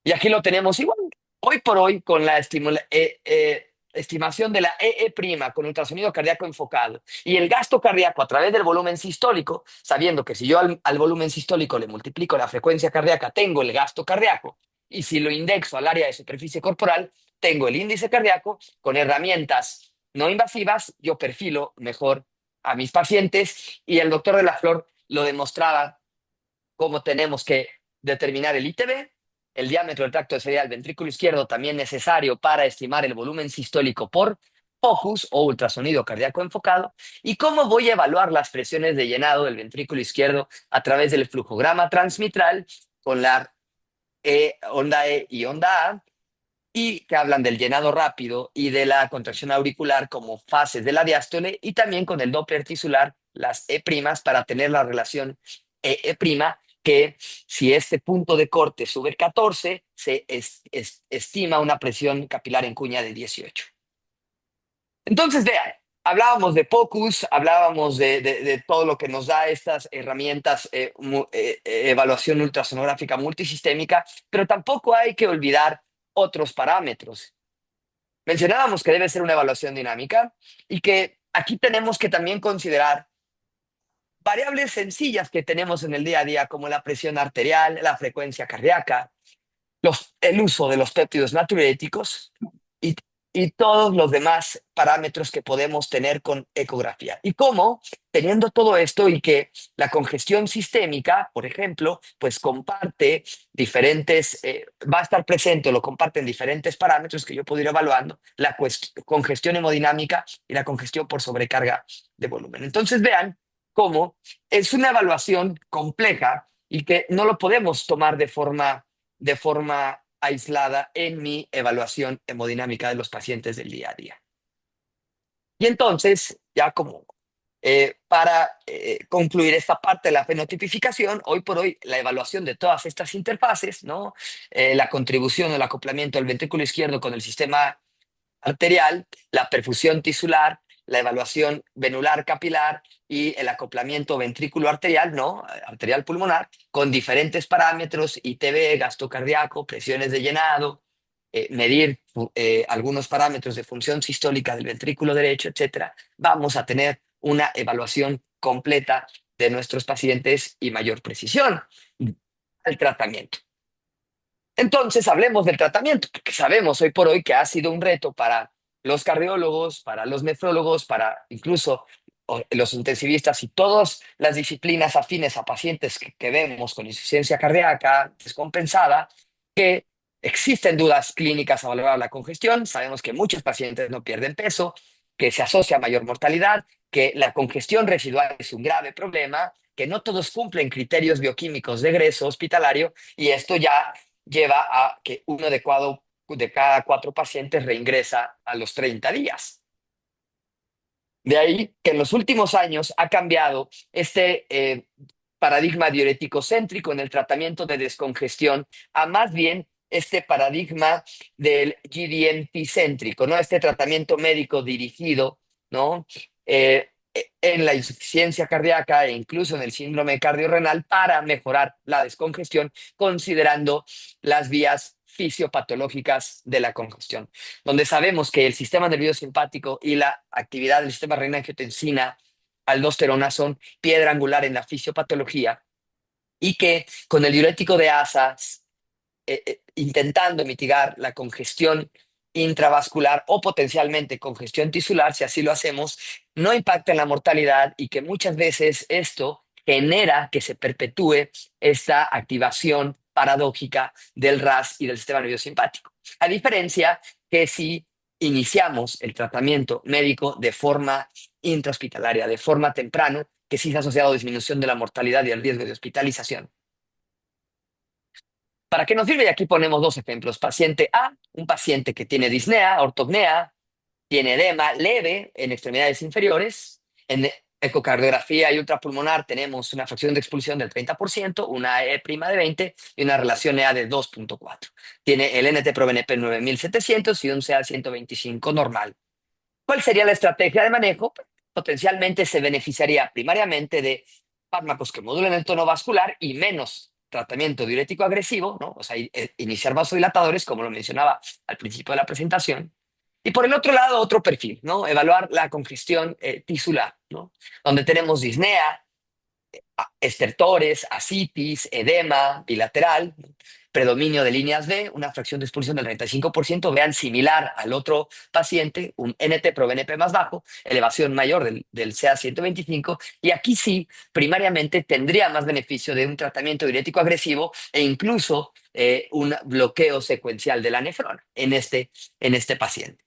Y aquí lo tenemos igual. Hoy por hoy, con la estimación de la EE' con ultrasonido cardíaco enfocado y el gasto cardíaco a través del volumen sistólico, sabiendo que si yo al volumen sistólico le multiplico la frecuencia cardíaca, tengo el gasto cardíaco, y si lo indexo al área de superficie corporal, tengo el índice cardíaco. Con herramientas no invasivas, yo perfilo mejor a mis pacientes, y el doctor de la Flor lo demostraba cómo tenemos que determinar el ITB, el diámetro del tracto esferial ventrículo izquierdo, también necesario para estimar el volumen sistólico por focus o ultrasonido cardíaco enfocado, y cómo voy a evaluar las presiones de llenado del ventrículo izquierdo a través del flujograma transmitral con la onda E y onda A, y que hablan del llenado rápido y de la contracción auricular como fases de la diástole, y también con el Doppler tisular, las E' para tener la relación E', que si este punto de corte sube 14, se estima una presión capilar en cuña de 18. Entonces, vean, hablábamos de POCUS, hablábamos de todo lo que nos da estas herramientas, evaluación ultrasonográfica multisistémica, pero tampoco hay que olvidar otros parámetros. Mencionábamos que debe ser una evaluación dinámica y que aquí tenemos que también considerar variables sencillas que tenemos en el día a día, como la presión arterial, la frecuencia cardíaca, el uso de los péptidos natriuréticos y, y todos los demás parámetros que podemos tener con ecografía. Y cómo, teniendo todo esto, y que la congestión sistémica, por ejemplo, pues comparte diferentes, va a estar presente o lo comparten diferentes parámetros que yo puedo ir evaluando, la congestión hemodinámica y la congestión por sobrecarga de volumen. Entonces vean cómo es una evaluación compleja y que no lo podemos tomar de forma aislada en mi evaluación hemodinámica de los pacientes del día a día. Y entonces, ya como para concluir esta parte de la fenotipificación, hoy por hoy la evaluación de todas estas interfaces, ¿no? La contribución o el acoplamiento del ventrículo izquierdo con el sistema arterial, la perfusión tisular, la evaluación venular capilar y el acoplamiento ventrículo arterial, ¿no? Arterial pulmonar, con diferentes parámetros, ITB, gasto cardíaco, presiones de llenado, medir algunos parámetros de función sistólica del ventrículo derecho, etcétera. Vamos a tener una evaluación completa de nuestros pacientes y mayor precisión. El tratamiento. Entonces, hablemos del tratamiento, porque sabemos hoy por hoy que ha sido un reto para los cardiólogos, para los nefrólogos, para incluso los intensivistas y todas las disciplinas afines a pacientes que vemos con insuficiencia cardíaca descompensada, que existen dudas clínicas a valorar la congestión. Sabemos que muchos pacientes no pierden peso, que se asocia a mayor mortalidad, que la congestión residual es un grave problema, que no todos cumplen criterios bioquímicos de egreso hospitalario, y esto ya lleva a que uno de cada 4 pacientes reingresa a los 30 días. De ahí que en los últimos años ha cambiado este paradigma diurético céntrico en el tratamiento de descongestión a más bien este paradigma del GDMP céntrico, ¿no? Este tratamiento médico dirigido, ¿no? En la insuficiencia cardíaca e incluso en el síndrome cardiorrenal para mejorar la descongestión, considerando las vías fisiopatológicas de la congestión, donde sabemos que el sistema nervioso simpático y la actividad del sistema renina-angiotensina aldosterona son piedra angular en la fisiopatología, y que con el diurético de asa, intentando mitigar la congestión intravascular o potencialmente congestión tisular, si así lo hacemos, no impacta en la mortalidad, y que muchas veces esto genera que se perpetúe esta activación paradójica del RAS y del sistema nervioso simpático. A diferencia que si iniciamos el tratamiento médico de forma intrahospitalaria, de forma temprana, que sí se ha asociado a disminución de la mortalidad y el riesgo de hospitalización. ¿Para qué nos sirve? Y aquí ponemos dos ejemplos. Paciente A, un paciente que tiene disnea, ortopnea, tiene edema leve en extremidades inferiores. En ecocardiografía y ultrapulmonar tenemos una fracción de expulsión del 30%, una E' de 20 y una relación EA de 2.4. Tiene el NT-proBNP 9700 y un CA 125 normal. ¿Cuál sería la estrategia de manejo? Potencialmente se beneficiaría primariamente de fármacos que modulen el tono vascular y menos tratamiento diurético agresivo, ¿no? O sea, iniciar vasodilatadores, como lo mencionaba al principio de la presentación. Y por el otro lado, otro perfil, ¿no? Evaluar la congestión tisular, ¿no? Donde tenemos disnea, estertores, ascitis, edema bilateral, predominio de líneas B, una fracción de expulsión del 35%, vean similar al otro paciente, un NT-proBNP más bajo, elevación mayor del CA 125, y aquí sí, primariamente tendría más beneficio de un tratamiento diurético agresivo e incluso un bloqueo secuencial de la nefrona en este paciente.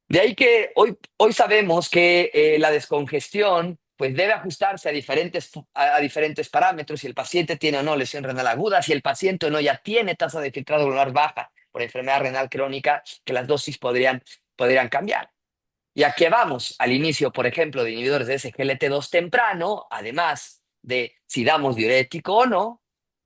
De ahí que hoy sabemos que la descongestión pues debe ajustarse a diferentes parámetros, si el paciente tiene o no lesión renal aguda, si el paciente o no ya tiene tasa de filtrado glomerular baja por enfermedad renal crónica, que las dosis podrían cambiar. Y aquí vamos al inicio, por ejemplo, de inhibidores de SGLT2 temprano, además de si damos diurético o no,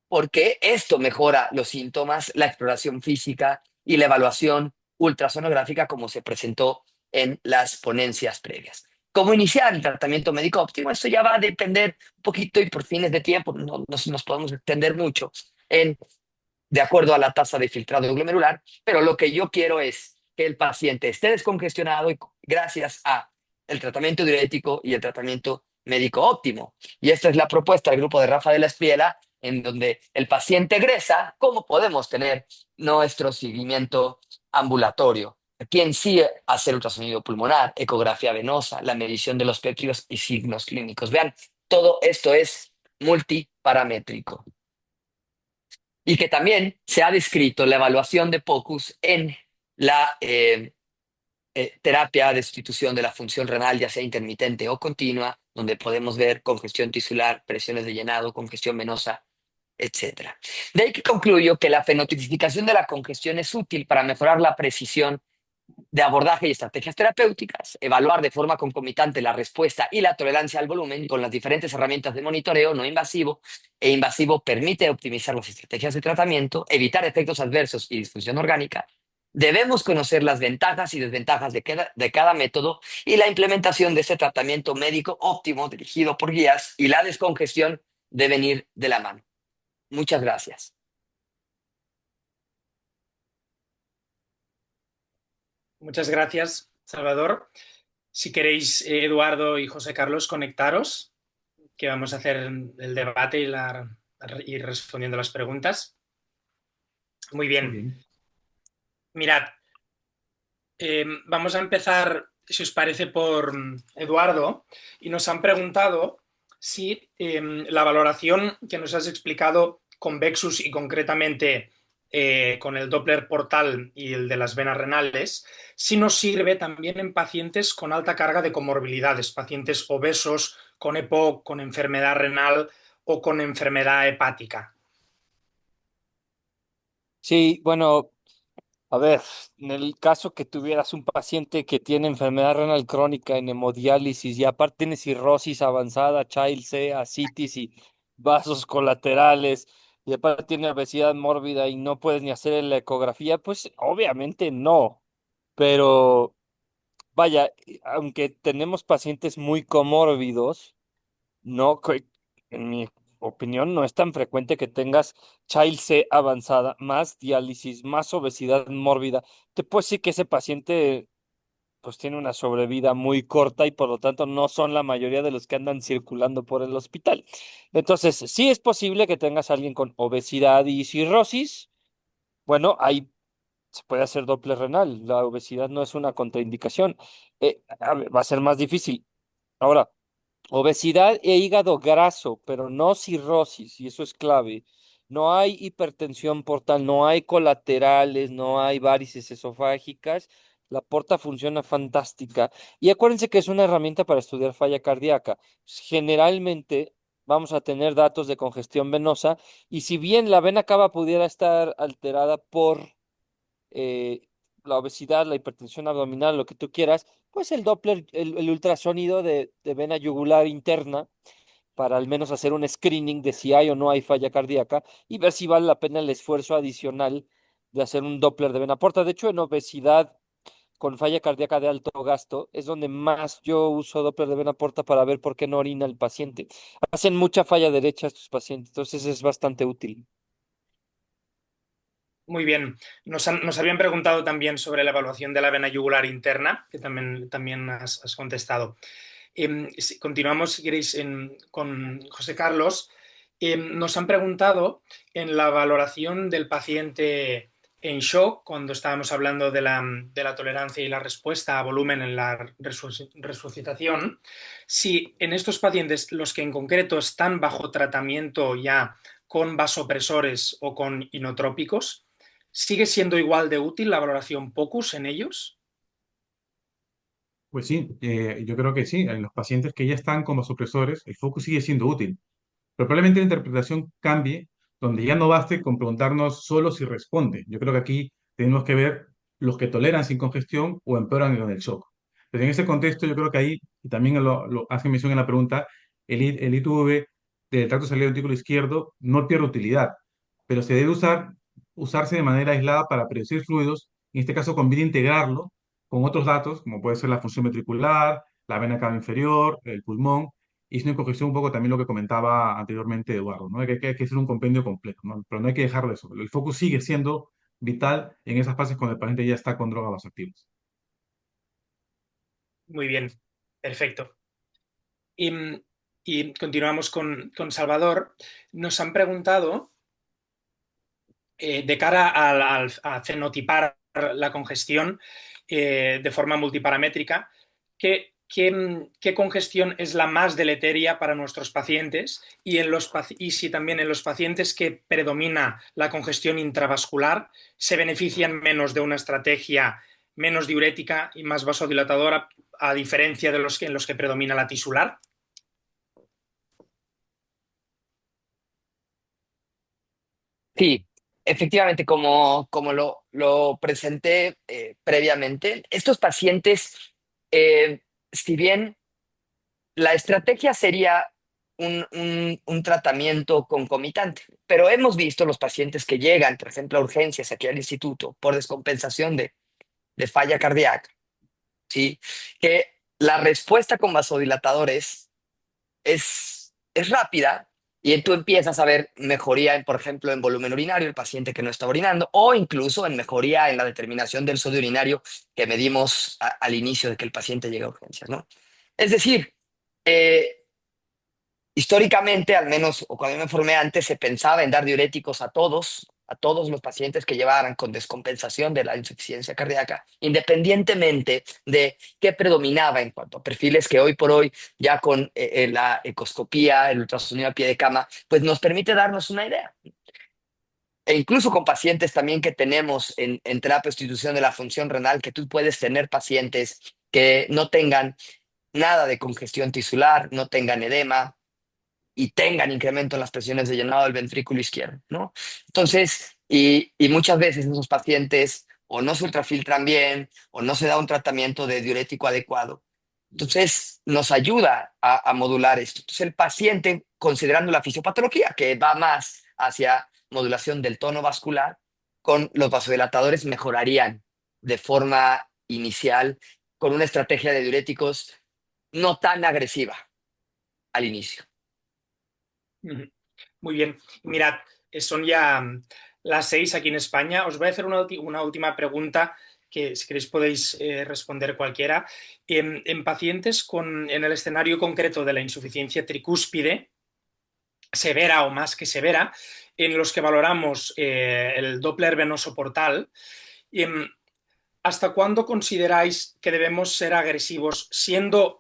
porque esto mejora los síntomas, la exploración física y la evaluación ultrasonográfica como se presentó en las ponencias previas. ¿Cómo iniciar el tratamiento médico óptimo? Esto ya va a depender un poquito y por fines de tiempo, no nos podemos extender mucho de acuerdo a la tasa de filtrado glomerular, pero lo que yo quiero es que el paciente esté descongestionado y gracias a el tratamiento diurético y el tratamiento médico óptimo. Y esta es la propuesta del grupo de Rafa de la Espriela, en donde el paciente egresa, ¿cómo podemos tener nuestro seguimiento ambulatorio? Aquí en sí hacer ultrasonido pulmonar, ecografía venosa, la medición de los péptidos y signos clínicos. Vean, todo esto es multiparamétrico. Y que también se ha descrito la evaluación de POCUS en la terapia de sustitución de la función renal, ya sea intermitente o continua, donde podemos ver congestión tisular, presiones de llenado, congestión venosa, etcétera. De ahí que concluyo que la fenotipificación de la congestión es útil para mejorar la precisión de abordaje y estrategias terapéuticas, evaluar de forma concomitante la respuesta y la tolerancia al volumen con las diferentes herramientas de monitoreo no invasivo e invasivo permite optimizar las estrategias de tratamiento, evitar efectos adversos y disfunción orgánica. Debemos conocer las ventajas y desventajas de cada método y la implementación de ese tratamiento médico óptimo dirigido por guías y la descongestión deben ir de la mano. Muchas gracias. Muchas gracias, Salvador. Si queréis, Eduardo y José Carlos, conectaros, que vamos a hacer el debate y respondiendo las preguntas. Muy Muy bien. bien. Mirad, vamos a empezar, si os parece, por Eduardo, y nos han preguntado si la valoración que nos has explicado con Vexus y concretamente con el Doppler portal y el de las venas renales, si nos sirve también en pacientes con alta carga de comorbilidades, pacientes obesos, con EPOC, con enfermedad renal o con enfermedad hepática. Sí, bueno, a ver, en el caso que tuvieras un paciente que tiene enfermedad renal crónica en hemodiálisis y aparte tiene cirrosis avanzada, Child-C, ascitis y vasos colaterales y aparte tiene obesidad mórbida y no puedes ni hacer la ecografía, pues obviamente no. Pero vaya, aunque tenemos pacientes muy comórbidos, no, en mi opinión, no es tan frecuente que tengas Child C avanzada, más diálisis, más obesidad mórbida. Te puedo decir que ese paciente pues tiene una sobrevida muy corta y por lo tanto no son la mayoría de los que andan circulando por el hospital. Entonces, sí es posible que tengas a alguien con obesidad y cirrosis. Bueno, ahí se puede hacer doble renal. La obesidad no es una contraindicación. A ver, va a ser más difícil. Ahora, obesidad e hígado graso, pero no cirrosis, y eso es clave. No hay hipertensión portal, no hay colaterales, no hay varices esofágicas. La porta funciona fantástica. Y acuérdense que es una herramienta para estudiar falla cardíaca. Generalmente vamos a tener datos de congestión venosa y si bien la vena cava pudiera estar alterada por eh, la obesidad, la hipertensión abdominal, lo que tú quieras, pues el Doppler, el ultrasonido de vena yugular interna para al menos hacer un screening de si hay o no hay falla cardíaca y ver si vale la pena el esfuerzo adicional de hacer un Doppler de vena porta. De hecho, en obesidad con falla cardíaca de alto gasto es donde más yo uso Doppler de vena porta para ver por qué no orina el paciente. Hacen mucha falla derecha estos pacientes, entonces es bastante útil. Muy bien. Nos habían preguntado también sobre la evaluación de la vena yugular interna, que también has contestado. Si continuamos, si queréis, con José Carlos. Nos han preguntado en la valoración del paciente en shock, cuando estábamos hablando de la tolerancia y la respuesta a volumen en la resucitación, si en estos pacientes, los que en concreto están bajo tratamiento ya con vasopresores o con inotrópicos, ¿sigue siendo igual de útil la valoración POCUS en ellos? Pues sí, yo creo que sí. En los pacientes que ya están con vasopresores, el foco sigue siendo útil. Pero probablemente la interpretación cambie, donde ya no baste con preguntarnos solo si responde. Yo creo que aquí tenemos que ver los que toleran sin congestión o empeoran con el shock. Pero en ese contexto, yo creo que ahí, y también lo hace mención en la pregunta, el ITV del tracto salida ventículo izquierdo no pierde utilidad, pero se debe usarse de manera aislada para predecir fluidos, en este caso conviene integrarlo con otros datos, como puede ser la función ventricular, la vena cava inferior, el pulmón, y es una corrección un poco también lo que comentaba anteriormente Eduardo, ¿no? Que hay que hacer un compendio completo, ¿no? Pero no hay que dejarlo de eso. El foco sigue siendo vital en esas fases cuando el paciente ya está con drogas vasoactivas. Muy bien, perfecto. Y, y continuamos con Salvador. Nos han preguntado, de cara a fenotipar la congestión de forma multiparamétrica, ¿qué congestión es la más deleteria para nuestros pacientes? Y si también en los pacientes que predomina la congestión intravascular se benefician menos de una estrategia menos diurética y más vasodilatadora, a diferencia de en los que predomina la tisular. Sí, efectivamente, como lo presenté previamente, estos pacientes, si bien la estrategia sería un tratamiento concomitante, pero hemos visto los pacientes que llegan, por ejemplo, a urgencias aquí al instituto por descompensación de falla cardíaca, ¿sí? Que la respuesta con vasodilatadores es rápida y tú empiezas a ver mejoría, por ejemplo, en volumen urinario, el paciente que no está orinando, o incluso en mejoría en la determinación del sodio urinario que medimos al inicio de que el paciente llega a urgencias, ¿no? Es decir, eh, históricamente, al menos o cuando yo me formé antes, se pensaba en dar diuréticos a todos los pacientes que llevaran con descompensación de la insuficiencia cardíaca, independientemente de qué predominaba en cuanto a perfiles que hoy por hoy, ya con la ecoscopía, el ultrasonido a pie de cama, pues nos permite darnos una idea. E incluso con pacientes también que tenemos en terapia de sustitución de la función renal, que tú puedes tener pacientes que no tengan nada de congestión tisular, no tengan edema, y tengan incremento en las presiones de llenado del ventrículo izquierdo, ¿no? Entonces, y muchas veces esos pacientes o no se ultrafiltran bien o no se da un tratamiento de diurético adecuado. Entonces, nos ayuda a modular esto. Entonces, el paciente, considerando la fisiopatología, que va más hacia modulación del tono vascular, con los vasodilatadores mejorarían de forma inicial con una estrategia de diuréticos no tan agresiva al inicio. Muy bien. Mirad, son ya las 6 aquí en España. Os voy a hacer una última pregunta que, si queréis, podéis responder cualquiera. En pacientes en el escenario concreto de la insuficiencia tricúspide, severa o más que severa, en los que valoramos el Doppler venoso portal, ¿Hasta cuándo consideráis que debemos ser agresivos,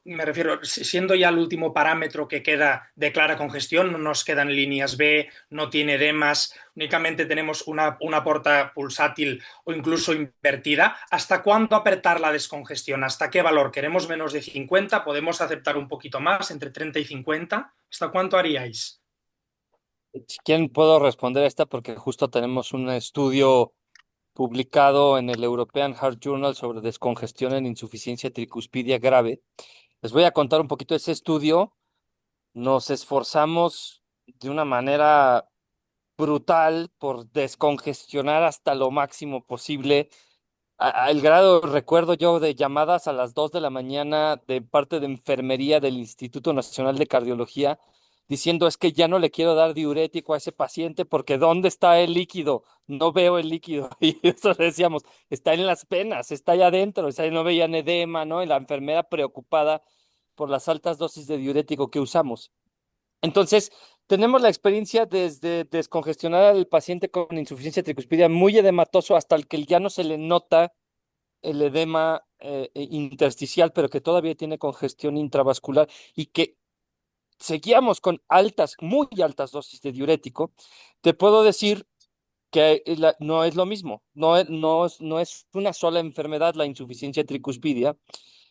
me refiero, siendo ya el último parámetro que queda de clara congestión, no nos quedan líneas B, no tiene edemas, únicamente tenemos una porta pulsátil o incluso invertida? ¿Hasta cuándo apretar la descongestión? ¿Hasta qué valor? ¿Queremos menos de 50? ¿Podemos aceptar un poquito más, entre 30 y 50? ¿Hasta cuánto haríais? Si quieren, puedo responder esta porque justo tenemos un estudio publicado en el European Heart Journal sobre descongestión en insuficiencia tricuspidia grave. Les voy a contar un poquito de ese estudio. Nos esforzamos de una manera brutal por descongestionar hasta lo máximo posible. El grado, recuerdo yo, de llamadas a las 2 de la mañana de parte de enfermería del Instituto Nacional de Cardiología diciendo es que ya no le quiero dar diurético a ese paciente porque ¿dónde está el líquido? No veo el líquido. Y eso decíamos, está en las venas, está allá adentro, o sea, no veían edema, ¿no? Y la enfermera preocupada por las altas dosis de diurético que usamos. Entonces, tenemos la experiencia desde descongestionar al paciente con insuficiencia tricuspidia muy edematoso hasta el que ya no se le nota el edema intersticial, pero que todavía tiene congestión intravascular y que seguíamos con altas, muy altas dosis de diurético. Te puedo decir que no es lo mismo, no es una sola enfermedad la insuficiencia tricuspidia,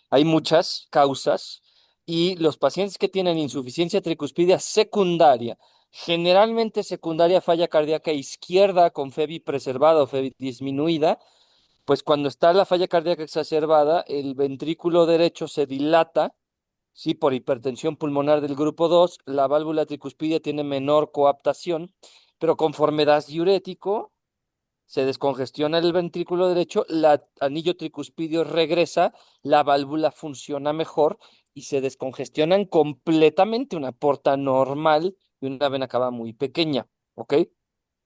hay muchas causas y los pacientes que tienen insuficiencia tricuspidia secundaria, generalmente secundaria falla cardíaca izquierda con FEBI preservada o FEBI disminuida, pues cuando está la falla cardíaca exacerbada, el ventrículo derecho se dilata, sí, por hipertensión pulmonar del grupo 2, la válvula tricuspidia tiene menor coaptación, pero conforme das diurético, se descongestiona el ventrículo derecho, el anillo tricuspidio regresa, la válvula funciona mejor y se descongestionan completamente una porta normal y una vena cava muy pequeña, ¿ok?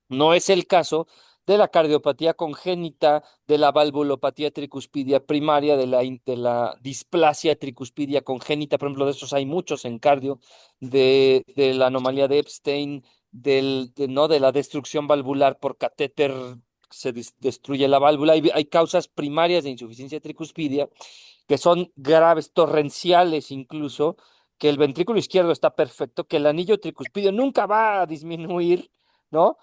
No es el caso de la cardiopatía congénita, de la valvulopatía tricuspidia primaria, de la displasia tricuspidia congénita, por ejemplo, de esos hay muchos en cardio, de la anomalía de Epstein, ¿no? De la destrucción valvular por catéter, se destruye la válvula. Hay causas primarias de insuficiencia tricuspidia que son graves, torrenciales incluso, que el ventrículo izquierdo está perfecto, que el anillo tricuspidio nunca va a disminuir, ¿no?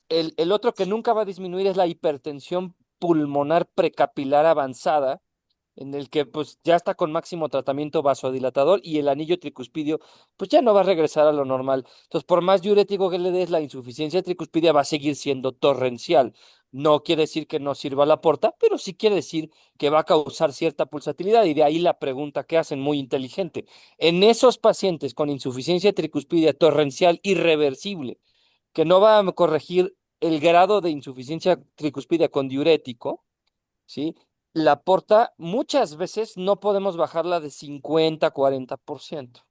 El otro que nunca va a disminuir es la hipertensión pulmonar precapilar avanzada, en el que pues ya está con máximo tratamiento vasodilatador y el anillo tricuspidio pues ya no va a regresar a lo normal. Entonces, por más diurético que le des, la insuficiencia tricuspidia va a seguir siendo torrencial. No quiere decir que no sirva la porta, pero sí quiere decir que va a causar cierta pulsatilidad y de ahí la pregunta que hacen muy inteligente. En esos pacientes con insuficiencia tricuspidia torrencial irreversible, que no va a corregir el grado de insuficiencia tricuspidia con diurético, ¿sí? La porta muchas veces no podemos bajarla de 50 a 40%.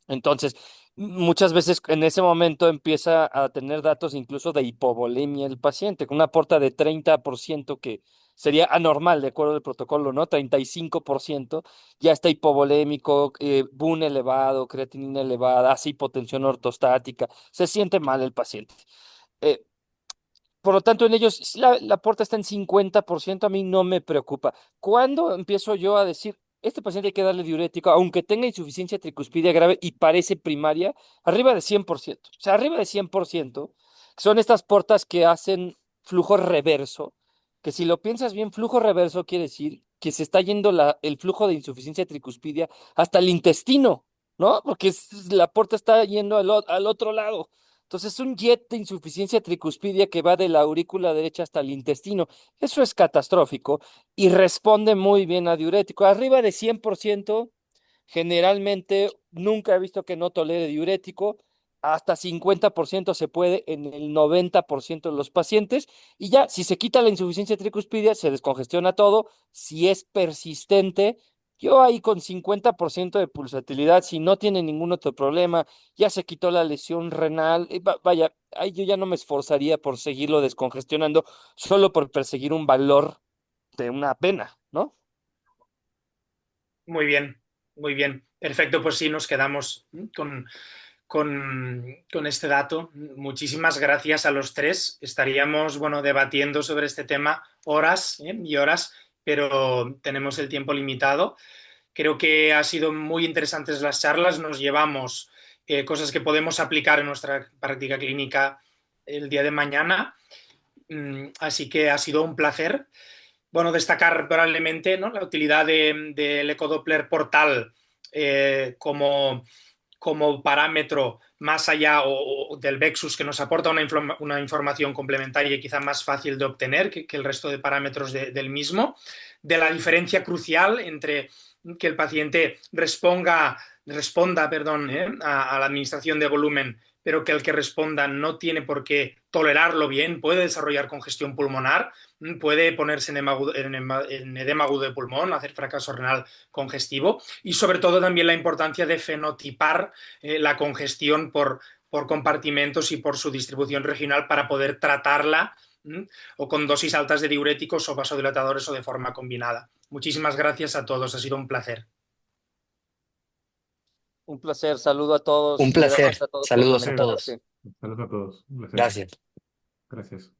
Entonces, muchas veces en ese momento empieza a tener datos incluso de hipovolemia el paciente, con una porta de 30% que sería anormal de acuerdo al protocolo, ¿no? 35% ya está hipovolémico, BUN elevado, creatinina elevada, hace hipotensión ortostática, se siente mal el paciente. Eh, por lo tanto, en ellos, si la porta está en 50%, a mí no me preocupa. ¿Cuándo empiezo yo a decir, este paciente hay que darle diurético, aunque tenga insuficiencia tricuspidia grave y parece primaria, arriba de 100%? O sea, arriba de 100%, son estas portas que hacen flujo reverso, que si lo piensas bien, flujo reverso quiere decir que se está yendo el flujo de insuficiencia tricuspidia hasta el intestino, ¿no? Porque la porta está yendo al otro lado. Entonces, un jet de insuficiencia tricuspidia que va de la aurícula derecha hasta el intestino, eso es catastrófico y responde muy bien a diurético. Arriba de 100%, generalmente nunca he visto que no tolere diurético. Hasta 50% se puede en el 90% de los pacientes. Y ya, si se quita la insuficiencia tricuspidia, se descongestiona todo. Si es persistente, yo ahí con 50% de pulsatilidad, si no tiene ningún otro problema, ya se quitó la lesión renal, vaya, ahí yo ya no me esforzaría por seguirlo descongestionando solo por perseguir un valor de una pena, ¿no? Muy bien, muy bien. Perfecto, pues sí, nos quedamos con este dato. Muchísimas gracias a los tres. Estaríamos, bueno, debatiendo sobre este tema horas y horas, pero tenemos el tiempo limitado. Creo que ha sido muy interesantes las charlas, nos llevamos cosas que podemos aplicar en nuestra práctica clínica el día de mañana, así que ha sido un placer. Bueno, destacar probablemente, ¿no?, la utilidad del ecodoppler portal como parámetro más allá o del Vexus, que nos aporta una información complementaria y quizá más fácil de obtener que el resto de parámetros del mismo, de la diferencia crucial entre que el paciente responda, perdón, a la administración de volumen, pero que el que responda no tiene por qué tolerarlo bien, puede desarrollar congestión pulmonar, puede ponerse en edema agudo de pulmón, hacer fracaso renal congestivo, y sobre todo también la importancia de fenotipar la congestión por compartimentos y por su distribución regional para poder tratarla o con dosis altas de diuréticos o vasodilatadores o de forma combinada. Muchísimas gracias a todos, ha sido un placer. Un placer, saludo a todos Un y además placer. a todos por Saludos a Placer. conectarse. todos. Saludos a todos. Un placer. Gracias. Gracias.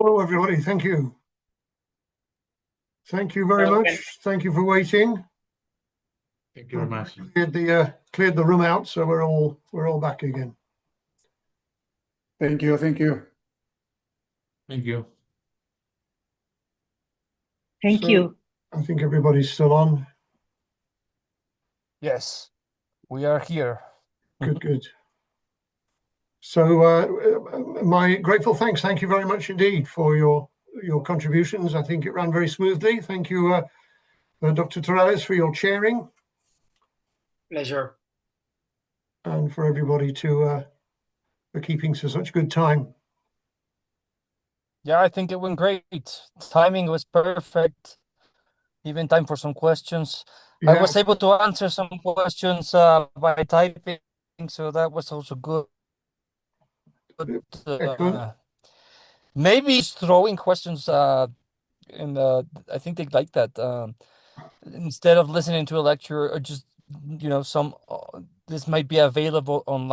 Hello, everybody. Thank you. Thank you very Hello, much. Thank you for waiting. Thank you very much. Cleared the room out, so we're all back again. Thank you. Thank you. Thank you. Thank So, you. I think everybody's still on. Yes, we are here. Good, good. So, my grateful thanks. Thank you very much indeed for your contributions. I think it ran very smoothly. Thank you, Dr. Torrales, for your chairing, Pleasure. and for everybody for keeping to such good time. Yeah, I think it went great. Timing was perfect. Even time for some questions. I was Yeah, able to answer some questions by typing, so that was also good. excellent. Maybe throwing questions in I think they like that. Instead of listening to a lecture or just some this might be available online.